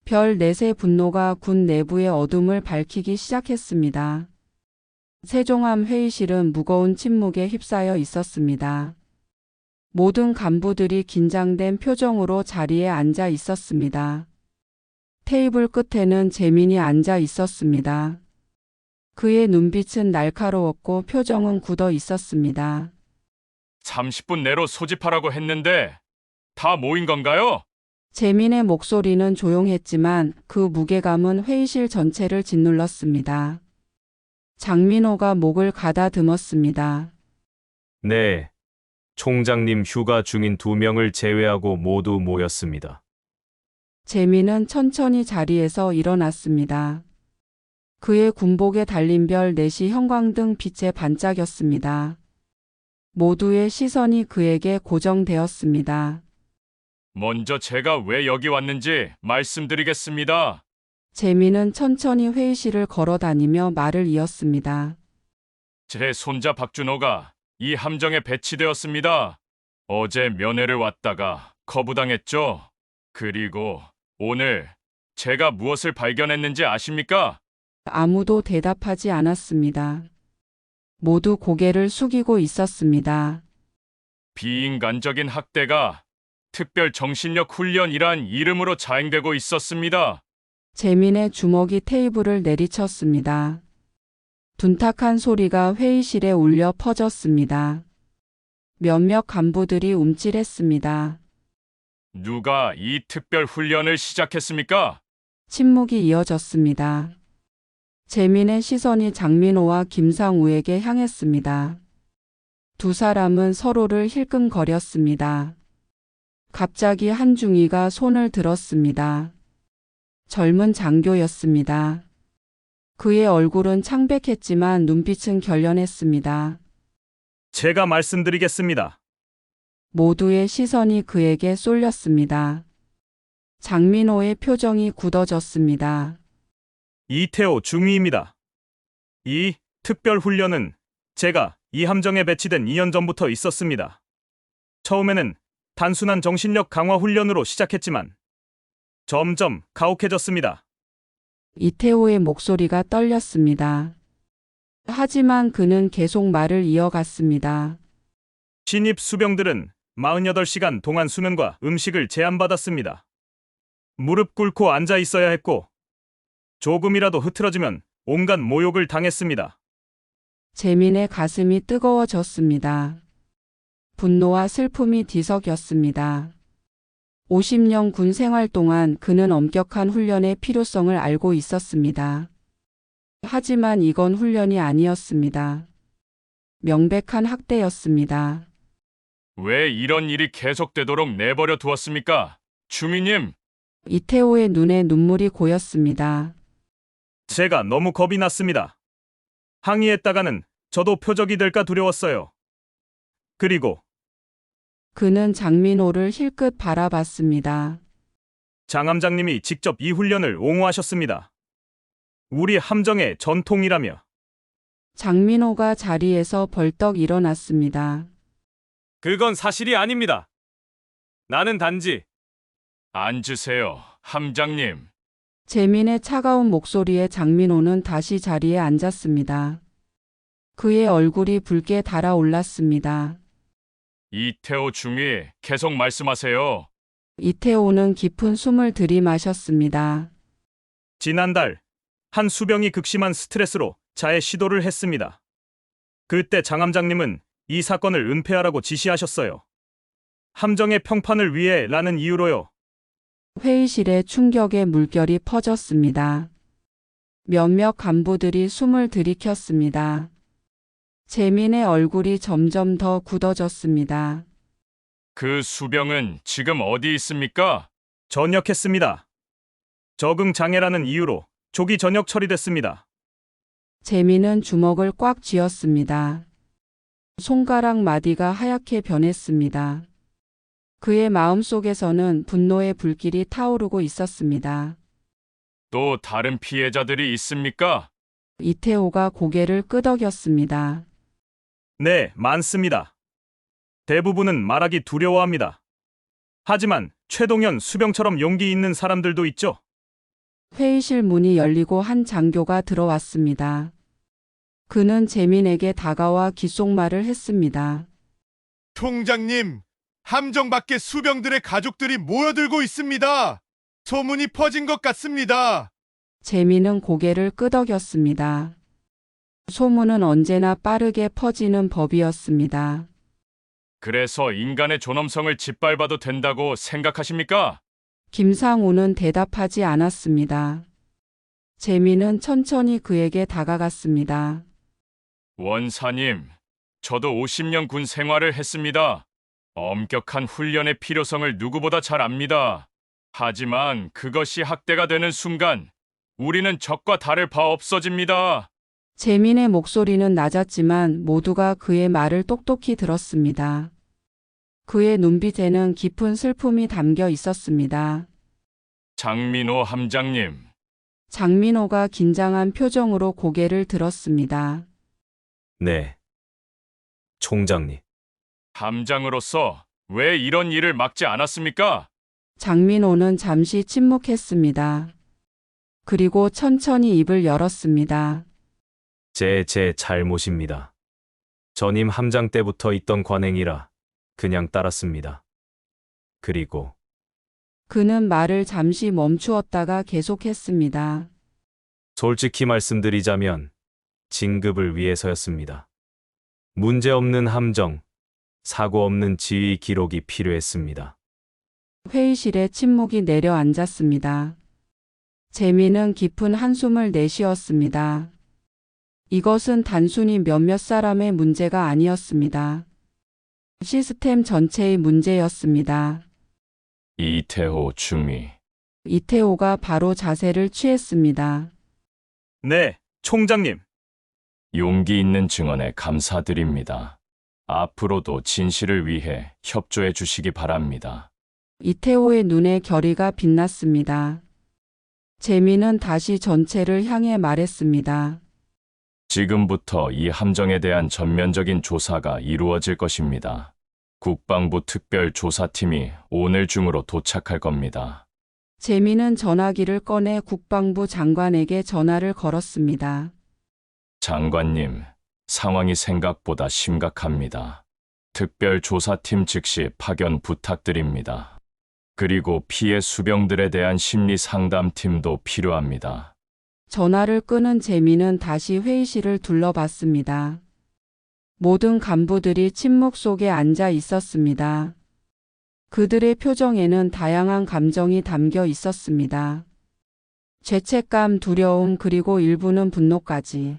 별 넷의 분노가 군 내부의 어둠을 밝히기 시작했습니다. 세종함 회의실은 무거운 침묵에 휩싸여 있었습니다. 모든 간부들이 긴장된 표정으로 자리에 앉아 있었습니다. 테이블 끝에는 재민이 앉아 있었습니다. 그의 눈빛은 날카로웠고 표정은 굳어 있었습니다. 30분 내로 소집하라고 했는데 다 모인 건가요? 재민의 목소리는 조용했지만 그 무게감은 회의실 전체를 짓눌렀습니다. 장민호가 목을 가다듬었습니다. 네, 총장님 휴가 중인 2명을 제외하고 모두 모였습니다. 재민은 천천히 자리에서 일어났습니다. 그의 군복에 달린 별 넷이 형광등 빛에 반짝였습니다. 모두의 시선이 그에게 고정되었습니다. 먼저 제가 왜 여기 왔는지 말씀드리겠습니다. 재민은 천천히 회의실을 걸어다니며 말을 이었습니다. 제 손자 박준호가 이 함정에 배치되었습니다. 어제 면회를 왔다가 거부당했죠. 그리고 오늘 제가 무엇을 발견했는지 아십니까? 아무도 대답하지 않았습니다. 모두 고개를 숙이고 있었습니다. 비인간적인 학대가 특별 정신력 훈련이란 이름으로 자행되고 있었습니다. 재민의 주먹이 테이블을 내리쳤습니다. 둔탁한 소리가 회의실에 울려 퍼졌습니다. 몇몇 간부들이 움찔했습니다. 누가 이 특별 훈련을 시작했습니까? 침묵이 이어졌습니다. 재민의 시선이 장민호와 김상우에게 향했습니다. 두 사람은 서로를 힐끔거렸습니다. 갑자기 한중이가 손을 들었습니다. 젊은 장교였습니다. 그의 얼굴은 창백했지만 눈빛은 결연했습니다. 제가 말씀드리겠습니다. 모두의 시선이 그에게 쏠렸습니다. 장민호의 표정이 굳어졌습니다. 이태호 중위입니다. 이 특별 훈련은 제가 이 함정에 배치된 2년 전부터 있었습니다. 처음에는 단순한 정신력 강화 훈련으로 시작했지만 점점 가혹해졌습니다. 이태호의 목소리가 떨렸습니다. 하지만 그는 계속 말을 이어갔습니다. 신입 수병들은 48시간 동안 수면과 음식을 제한받았습니다. 무릎 꿇고 앉아 있어야 했고 조금이라도 흐트러지면 온갖 모욕을 당했습니다. 재민의 가슴이 뜨거워졌습니다. 분노와 슬픔이 뒤섞였습니다. 50년 군 생활 동안 그는 엄격한 훈련의 필요성을 알고 있었습니다. 하지만 이건 훈련이 아니었습니다. 명백한 학대였습니다. 왜 이런 일이 계속되도록 내버려 두었습니까? 주미님! 이태호의 눈에 눈물이 고였습니다. 제가 너무 겁이 났습니다. 항의했다가는 저도 표적이 될까 두려웠어요. 그리고 그는 장민호를 힐끗 바라봤습니다. 장함장님이 직접 이 훈련을 옹호하셨습니다. 우리 함정의 전통이라며. 장민호가 자리에서 벌떡 일어났습니다. 그건 사실이 아닙니다. 나는 단지 앉으세요, 함장님. 재민의 차가운 목소리에 장민호는 다시 자리에 앉았습니다. 그의 얼굴이 붉게 달아올랐습니다. 이태호 중위, 계속 말씀하세요. 이태호는 깊은 숨을 들이마셨습니다. 지난달 한 수병이 극심한 스트레스로 자해 시도를 했습니다. 그때 장함장님은 이 사건을 은폐하라고 지시하셨어요. 함정의 평판을 위해 라는 이유로요. 회의실에 충격의 물결이 퍼졌습니다. 몇몇 간부들이 숨을 들이켰습니다. 재민의 얼굴이 점점 더 굳어졌습니다. 그 수병은 지금 어디 있습니까? 전역했습니다. 적응 장애라는 이유로 조기 전역 처리됐습니다. 재민은 주먹을 꽉 쥐었습니다. 손가락 마디가 하얗게 변했습니다. 그의 마음속에서는 분노의 불길이 타오르고 있었습니다. 또 다른 피해자들이 있습니까? 이태호가 고개를 끄덕였습니다. 네, 많습니다. 대부분은 말하기 두려워합니다. 하지만 최동현 수병처럼 용기 있는 사람들도 있죠. 회의실 문이 열리고 한 장교가 들어왔습니다. 그는 재민에게 다가와 귓속말을 했습니다. 총장님, 함정 밖에 수병들의 가족들이 모여들고 있습니다. 소문이 퍼진 것 같습니다. 재민은 고개를 끄덕였습니다. 소문은 언제나 빠르게 퍼지는 법이었습니다. 그래서 인간의 존엄성을 짓밟아도 된다고 생각하십니까? 김상우는 대답하지 않았습니다. 재민은 천천히 그에게 다가갔습니다. 원사님, 저도 50년 군 생활을 했습니다. 엄격한 훈련의 필요성을 누구보다 잘 압니다. 하지만 그것이 학대가 되는 순간 우리는 적과 다를 바 없어집니다. 재민의 목소리는 낮았지만 모두가 그의 말을 똑똑히 들었습니다. 그의 눈빛에는 깊은 슬픔이 담겨 있었습니다. 장민호 함장님. 장민호가 긴장한 표정으로 고개를 들었습니다. 네. 총장님. 함장으로서 왜 이런 일을 막지 않았습니까? 장민호는 잠시 침묵했습니다. 그리고 천천히 입을 열었습니다. 제 잘못입니다. 전임 함장 때부터 있던 관행이라 그냥 따랐습니다. 그리고 그는 말을 잠시 멈추었다가 계속했습니다. 솔직히 말씀드리자면 진급을 위해서였습니다. 문제없는 함정, 사고 없는 지휘 기록이 필요했습니다. 회의실에 침묵이 내려앉았습니다. 재민은 깊은 한숨을 내쉬었습니다. 이것은 단순히 몇몇 사람의 문제가 아니었습니다. 시스템 전체의 문제였습니다. 이태호 중위. 이태호가 바로 자세를 취했습니다. 네, 총장님. 용기 있는 증언에 감사드립니다. 앞으로도 진실을 위해 협조해 주시기 바랍니다. 이태호의 눈에 결의가 빛났습니다. 재민은 다시 전체를 향해 말했습니다. 지금부터 이 함정에 대한 전면적인 조사가 이루어질 것입니다. 국방부 특별조사팀이 오늘 중으로 도착할 겁니다. 재민은 전화기를 꺼내 국방부 장관에게 전화를 걸었습니다. 장관님, 상황이 생각보다 심각합니다. 특별조사팀 즉시 파견 부탁드립니다. 그리고 피해 수병들에 대한 심리 상담팀도 필요합니다. 전화를 끄는 재민은 다시 회의실을 둘러봤습니다. 모든 간부들이 침묵 속에 앉아 있었습니다. 그들의 표정에는 다양한 감정이 담겨 있었습니다. 죄책감, 두려움, 그리고 일부는 분노까지.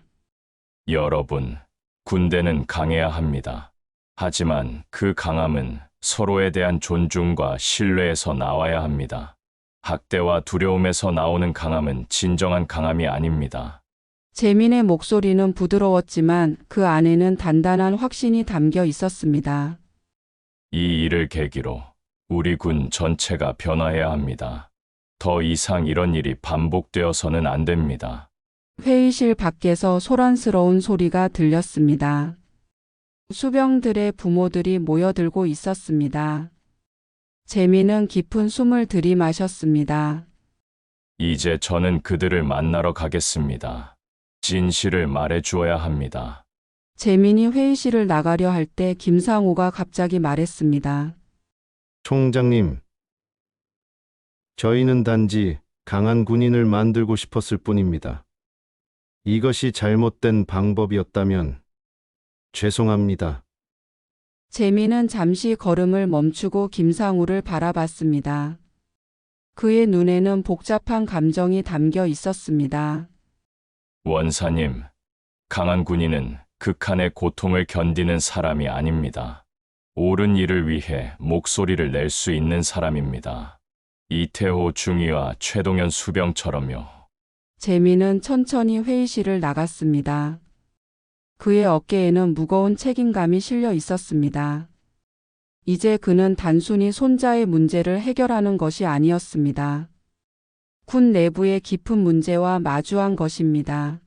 여러분, 군대는 강해야 합니다. 하지만 그 강함은 서로에 대한 존중과 신뢰에서 나와야 합니다. 학대와 두려움에서 나오는 강함은 진정한 강함이 아닙니다. 재민의 목소리는 부드러웠지만 그 안에는 단단한 확신이 담겨 있었습니다. 이 일을 계기로 우리 군 전체가 변화해야 합니다. 더 이상 이런 일이 반복되어서는 안 됩니다. 회의실 밖에서 소란스러운 소리가 들렸습니다. 수병들의 부모들이 모여들고 있었습니다. 재민은 깊은 숨을 들이마셨습니다. 이제 저는 그들을 만나러 가겠습니다. 진실을 말해 주어야 합니다. 재민이 회의실을 나가려 할 때 김상우가 갑자기 말했습니다. 총장님, 저희는 단지 강한 군인을 만들고 싶었을 뿐입니다. 이것이 잘못된 방법이었다면 죄송합니다. 재민은 잠시 걸음을 멈추고 김상우를 바라봤습니다. 그의 눈에는 복잡한 감정이 담겨 있었습니다. 원사님, 강한 군인은 극한의 고통을 견디는 사람이 아닙니다. 옳은 일을 위해 목소리를 낼 수 있는 사람입니다. 이태호 중위와 최동현 수병처럼요. 재민은 천천히 회의실을 나갔습니다. 그의 어깨에는 무거운 책임감이 실려 있었습니다. 이제 그는 단순히 손자의 문제를 해결하는 것이 아니었습니다. 군 내부의 깊은 문제와 마주한 것입니다.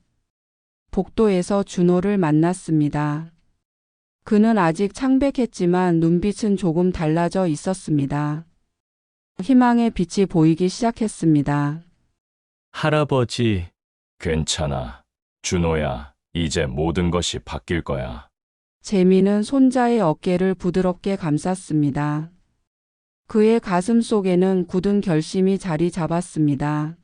복도에서 준호를 만났습니다. 그는 아직 창백했지만 눈빛은 조금 달라져 있었습니다. 희망의 빛이 보이기 시작했습니다. 할아버지. 괜찮아. 준호야, 이제 모든 것이 바뀔 거야. 재민은 손자의 어깨를 부드럽게 감쌌습니다. 그의 가슴 속에는 굳은 결심이 자리 잡았습니다.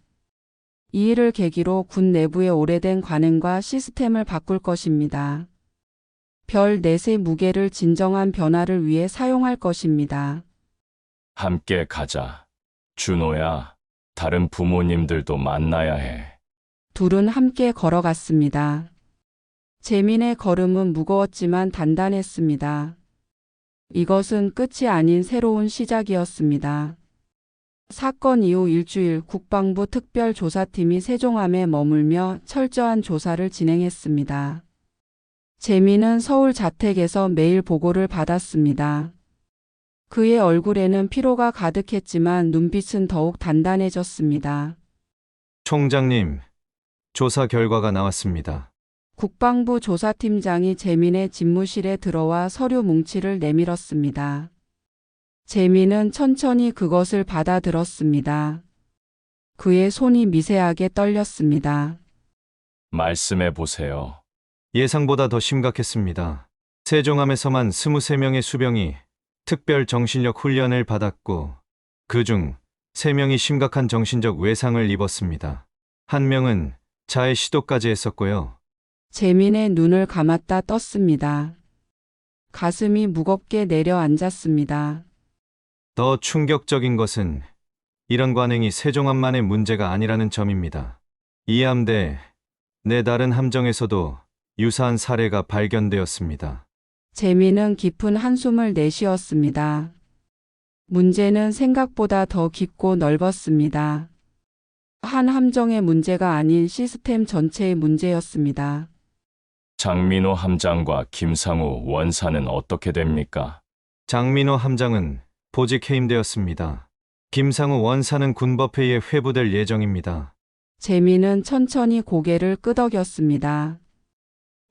이 일을 계기로 군 내부의 오래된 관행과 시스템을 바꿀 것입니다. 별 넷의 무게를 진정한 변화를 위해 사용할 것입니다. 함께 가자. 준호야, 다른 부모님들도 만나야 해. 둘은 함께 걸어갔습니다. 재민의 걸음은 무거웠지만 단단했습니다. 이것은 끝이 아닌 새로운 시작이었습니다. 사건 이후 일주일 국방부 특별조사팀이 세종함에 머물며 철저한 조사를 진행했습니다. 재민은 서울 자택에서 매일 보고를 받았습니다. 그의 얼굴에는 피로가 가득했지만 눈빛은 더욱 단단해졌습니다. 총장님, 조사 결과가 나왔습니다. 국방부 조사팀장이 재민의 집무실에 들어와 서류 뭉치를 내밀었습니다. 재민은 천천히 그것을 받아들었습니다. 그의 손이 미세하게 떨렸습니다. 말씀해 보세요. 예상보다 더 심각했습니다. 세종함에서만 23명의 수병이 특별 정신력 훈련을 받았고 그중 3명이 심각한 정신적 외상을 입었습니다. 1명은 자해 시도까지 했었고요. 재민의 눈을 감았다 떴습니다. 가슴이 무겁게 내려앉았습니다. 더 충격적인 것은 이런 관행이 세종함만의 문제가 아니라는 점입니다. 이 함대 내 다른 함정에서도 유사한 사례가 발견되었습니다. 재민은 깊은 한숨을 내쉬었습니다. 문제는 생각보다 더 깊고 넓었습니다. 한 함정의 문제가 아닌 시스템 전체의 문제였습니다. 장민호 함장과 김상우 원사는 어떻게 됩니까? 장민호 함장은 보직 해임되었습니다. 김상우 원사는 군법회의에 회부될 예정입니다. 재민은 천천히 고개를 끄덕였습니다.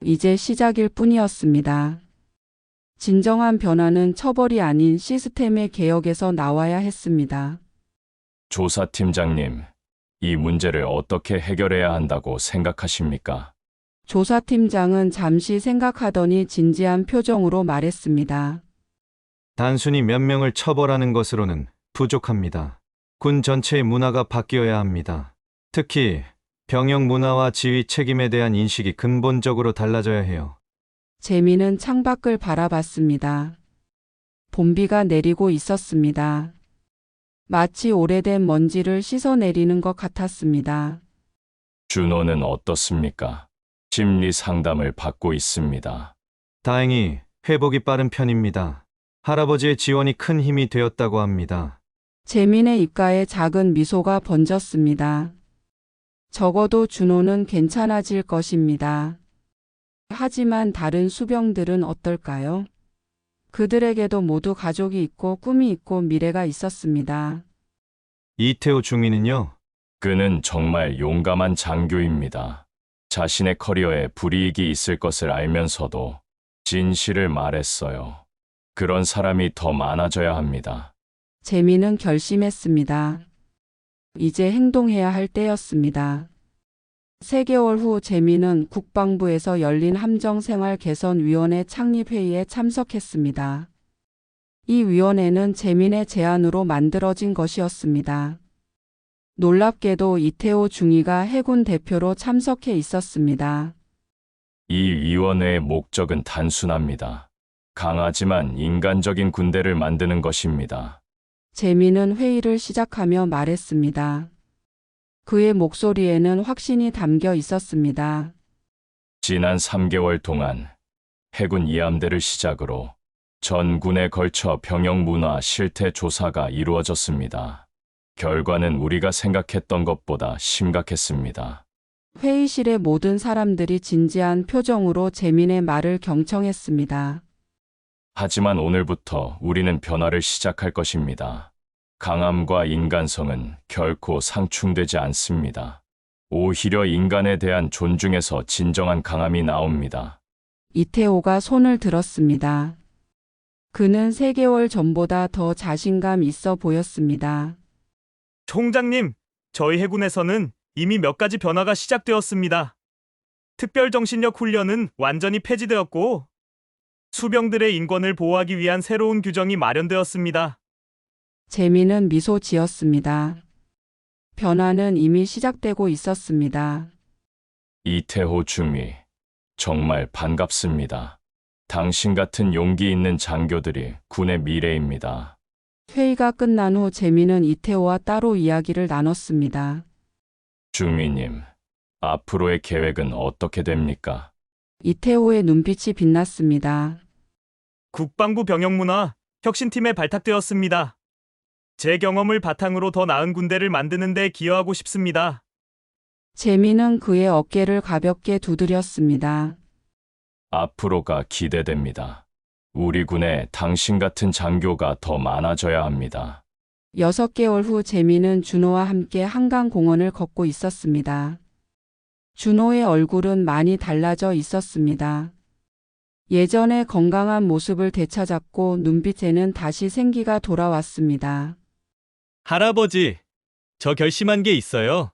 이제 시작일 뿐이었습니다. 진정한 변화는 처벌이 아닌 시스템의 개혁에서 나와야 했습니다. 조사팀장님, 이 문제를 어떻게 해결해야 한다고 생각하십니까? 조사팀장은 잠시 생각하더니 진지한 표정으로 말했습니다. 단순히 몇 명을 처벌하는 것으로는 부족합니다. 군 전체의 문화가 바뀌어야 합니다. 특히 병영 문화와 지휘 책임에 대한 인식이 근본적으로 달라져야 해요. 재민은 창밖을 바라봤습니다. 봄비가 내리고 있었습니다. 마치 오래된 먼지를 씻어내리는 것 같았습니다. 준호는 어떻습니까? 심리 상담을 받고 있습니다. 다행히 회복이 빠른 편입니다. 할아버지의 지원이 큰 힘이 되었다고 합니다. 재민의 입가에 작은 미소가 번졌습니다. 적어도 준호는 괜찮아질 것입니다. 하지만 다른 수병들은 어떨까요? 그들에게도 모두 가족이 있고 꿈이 있고 미래가 있었습니다. 이태호 중위는요? 그는 정말 용감한 장교입니다. 자신의 커리어에 불이익이 있을 것을 알면서도 진실을 말했어요. 그런 사람이 더 많아져야 합니다. 재민은 결심했습니다. 이제 행동해야 할 때였습니다. 3개월 후 재민은 국방부에서 열린 함정생활개선위원회 창립회의에 참석했습니다. 이 위원회는 재민의 제안으로 만들어진 것이었습니다. 놀랍게도 이태호 중위가 해군 대표로 참석해 있었습니다. 이 위원회의 목적은 단순합니다. 강하지만 인간적인 군대를 만드는 것입니다. 재민은 회의를 시작하며 말했습니다. 그의 목소리에는 확신이 담겨 있었습니다. 지난 3개월 동안 해군 2함대를 시작으로 전 군에 걸쳐 병영 문화 실태 조사가 이루어졌습니다. 결과는 우리가 생각했던 것보다 심각했습니다. 회의실의 모든 사람들이 진지한 표정으로 재민의 말을 경청했습니다. 하지만 오늘부터 우리는 변화를 시작할 것입니다. 강함과 인간성은 결코 상충되지 않습니다. 오히려 인간에 대한 존중에서 진정한 강함이 나옵니다. 이태호가 손을 들었습니다. 그는 3개월 전보다 더 자신감 있어 보였습니다. 총장님, 저희 해군에서는 이미 몇 가지 변화가 시작되었습니다. 특별정신력 훈련은 완전히 폐지되었고 수병들의 인권을 보호하기 위한 새로운 규정이 마련되었습니다. 재민은 미소 지었습니다. 변화는 이미 시작되고 있었습니다. 이태호 중위, 정말 반갑습니다. 당신 같은 용기 있는 장교들이 군의 미래입니다. 회의가 끝난 후 재민은 이태호와 따로 이야기를 나눴습니다. 중위님, 앞으로의 계획은 어떻게 됩니까? 이태호의 눈빛이 빛났습니다. 국방부 병영문화 혁신팀에 발탁되었습니다. 제 경험을 바탕으로 더 나은 군대를 만드는 데 기여하고 싶습니다. 재민은 그의 어깨를 가볍게 두드렸습니다. 앞으로가 기대됩니다. 우리 군에 당신 같은 장교가 더 많아져야 합니다. 6개월 후 재민은 준호와 함께 한강공원을 걷고 있었습니다. 준호의 얼굴은 많이 달라져 있었습니다. 예전의 건강한 모습을 되찾았고 눈빛에는 다시 생기가 돌아왔습니다. 할아버지, 저 결심한 게 있어요.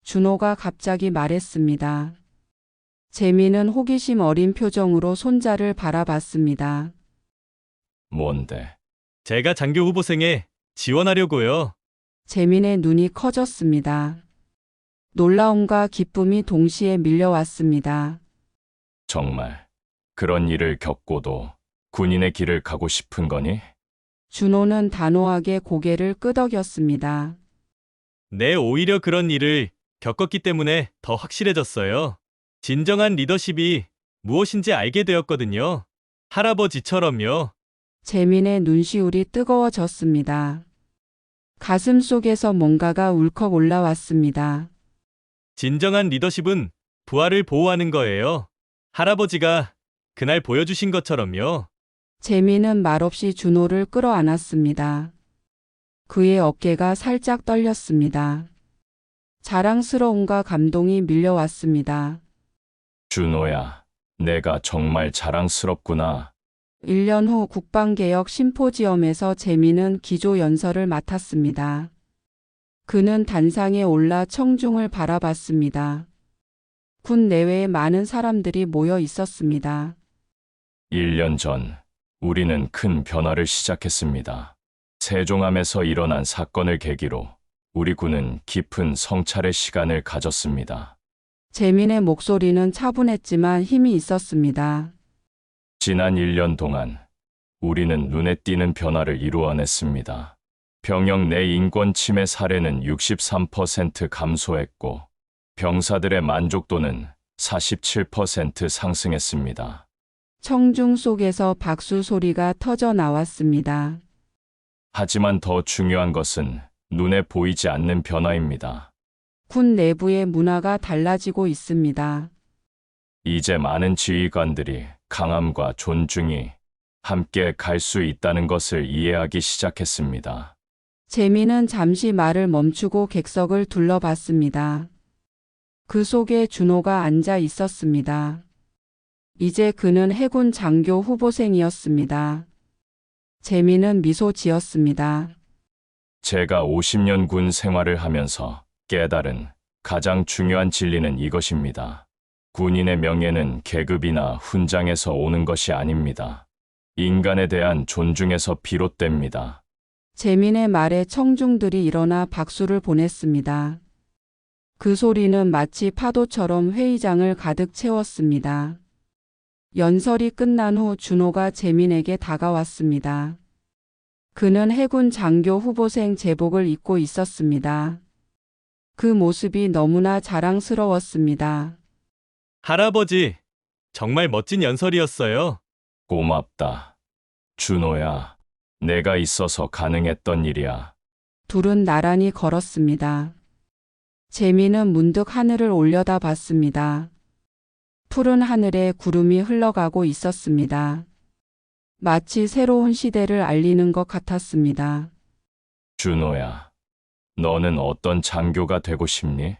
준호가 갑자기 말했습니다. 재민은 호기심 어린 표정으로 손자를 바라봤습니다. 뭔데? 제가 장교 후보생에 지원하려고요. 재민의 눈이 커졌습니다. 놀라움과 기쁨이 동시에 밀려왔습니다. 정말 그런 일을 겪고도 군인의 길을 가고 싶은 거니? 준호는 단호하게 고개를 끄덕였습니다. 네, 오히려 그런 일을 겪었기 때문에 더 확실해졌어요. 진정한 리더십이 무엇인지 알게 되었거든요. 할아버지처럼요. 재민의 눈시울이 뜨거워졌습니다. 가슴 속에서 뭔가가 울컥 올라왔습니다. 진정한 리더십은 부하를 보호하는 거예요. 할아버지가 그날 보여주신 것처럼요. 재민은 말없이 준호를 끌어안았습니다. 그의 어깨가 살짝 떨렸습니다. 자랑스러움과 감동이 밀려왔습니다. 준호야, 내가 정말 자랑스럽구나. 1년 후 국방개혁 심포지엄에서 재민은 기조연설을 맡았습니다. 그는 단상에 올라 청중을 바라봤습니다. 군 내외에 많은 사람들이 모여 있었습니다. 1년 전 우리는 큰 변화를 시작했습니다. 세종함에서 일어난 사건을 계기로 우리 군은 깊은 성찰의 시간을 가졌습니다. 재민의 목소리는 차분했지만 힘이 있었습니다. 지난 1년 동안 우리는 눈에 띄는 변화를 이루어냈습니다. 병영 내 인권 침해 사례는 63% 감소했고 병사들의 만족도는 47% 상승했습니다. 청중 속에서 박수 소리가 터져 나왔습니다. 하지만 더 중요한 것은 눈에 보이지 않는 변화입니다. 군 내부의 문화가 달라지고 있습니다. 이제 많은 지휘관들이 강함과 존중이 함께 갈 수 있다는 것을 이해하기 시작했습니다. 재민은 잠시 말을 멈추고 객석을 둘러봤습니다. 그 속에 준호가 앉아 있었습니다. 이제 그는 해군 장교 후보생이었습니다. 재민은 미소 지었습니다. 제가 50년 군 생활을 하면서 깨달은 가장 중요한 진리는 이것입니다. 군인의 명예는 계급이나 훈장에서 오는 것이 아닙니다. 인간에 대한 존중에서 비롯됩니다. 재민의 말에 청중들이 일어나 박수를 보냈습니다. 그 소리는 마치 파도처럼 회의장을 가득 채웠습니다. 연설이 끝난 후 준호가 재민에게 다가왔습니다. 그는 해군 장교 후보생 제복을 입고 있었습니다. 그 모습이 너무나 자랑스러웠습니다. 할아버지, 정말 멋진 연설이었어요. 고맙다. 준호야, 내가 있어서 가능했던 일이야. 둘은 나란히 걸었습니다. 재민은 문득 하늘을 올려다봤습니다. 푸른 하늘에 구름이 흘러가고 있었습니다. 마치 새로운 시대를 알리는 것 같았습니다. 준호야, 너는 어떤 장교가 되고 싶니?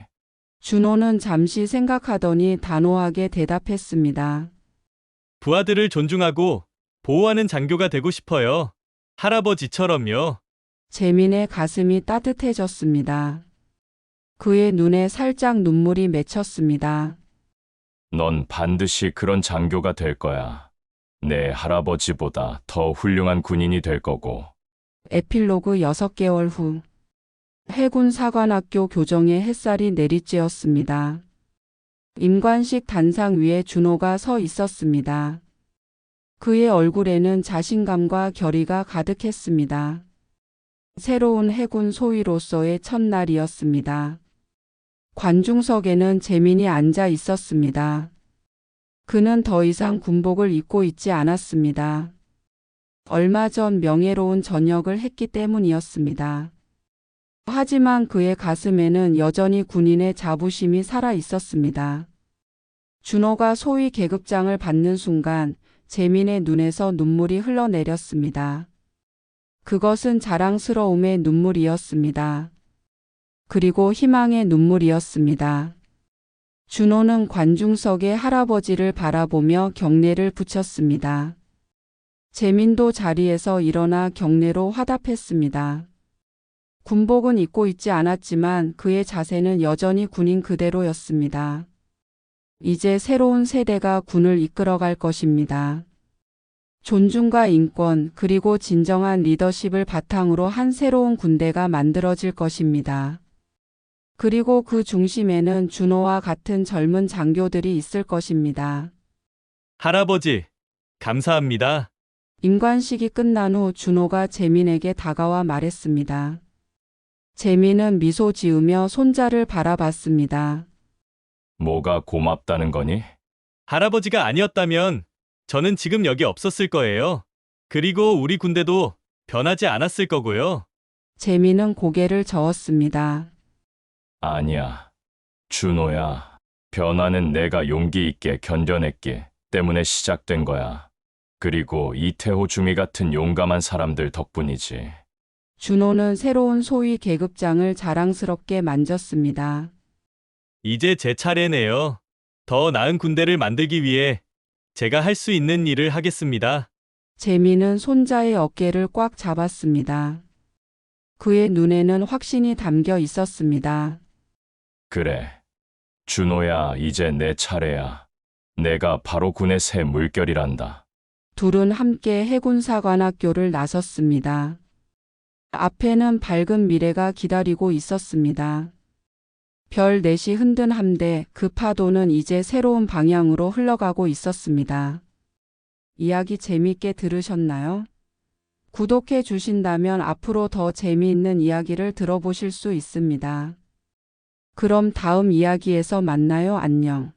준호는 잠시 생각하더니 단호하게 대답했습니다. 부하들을 존중하고 보호하는 장교가 되고 싶어요. 할아버지처럼요. 재민의 가슴이 따뜻해졌습니다. 그의 눈에 살짝 눈물이 맺혔습니다. 넌 반드시 그런 장교가 될 거야. 내 할아버지보다 더 훌륭한 군인이 될 거고. 에필로그 6개월 후 해군 사관학교 교정에 햇살이 내리쬐었습니다. 임관식 단상 위에 준호가 서 있었습니다. 그의 얼굴에는 자신감과 결의가 가득했습니다. 새로운 해군 소위로서의 첫날이었습니다. 관중석에는 재민이 앉아 있었습니다. 그는 더 이상 군복을 입고 있지 않았습니다. 얼마 전 명예로운 전역을 했기 때문이었습니다. 하지만 그의 가슴에는 여전히 군인의 자부심이 살아 있었습니다. 준호가 소위 계급장을 받는 순간 재민의 눈에서 눈물이 흘러내렸습니다. 그것은 자랑스러움의 눈물이었습니다. 그리고 희망의 눈물이었습니다. 준호는 관중석에 할아버지를 바라보며 경례를 붙였습니다. 재민도 자리에서 일어나 경례로 화답했습니다. 군복은 입고 있지 않았지만 그의 자세는 여전히 군인 그대로였습니다. 이제 새로운 세대가 군을 이끌어갈 것입니다. 존중과 인권 그리고 진정한 리더십을 바탕으로 한 새로운 군대가 만들어질 것입니다. 그리고 그 중심에는 준호와 같은 젊은 장교들이 있을 것입니다. 할아버지, 감사합니다. 임관식이 끝난 후 준호가 재민에게 다가와 말했습니다. 재민은 미소 지으며 손자를 바라봤습니다. 뭐가 고맙다는 거니? 할아버지가 아니었다면 저는 지금 여기 없었을 거예요. 그리고 우리 군대도 변하지 않았을 거고요. 재민은 고개를 저었습니다. 아니야. 준호야. 변화는 내가 용기 있게 견뎌냈기 때문에 시작된 거야. 그리고 이태호 주미 같은 용감한 사람들 덕분이지. 준호는 새로운 소위 계급장을 자랑스럽게 만졌습니다. 이제 제 차례네요. 더 나은 군대를 만들기 위해 제가 할 수 있는 일을 하겠습니다. 재민은 손자의 어깨를 꽉 잡았습니다. 그의 눈에는 확신이 담겨 있었습니다. 그래. 준호야, 이제 내 차례야. 내가 바로 군의 새 물결이란다. 둘은 함께 해군사관학교를 나섰습니다. 앞에는 밝은 미래가 기다리고 있었습니다. 별 넷이 흔든 함대, 그 파도는 이제 새로운 방향으로 흘러가고 있었습니다. 이야기 재미있게 들으셨나요? 구독해 주신다면 앞으로 더 재미있는 이야기를 들어보실 수 있습니다. 그럼 다음 이야기에서 만나요. 안녕.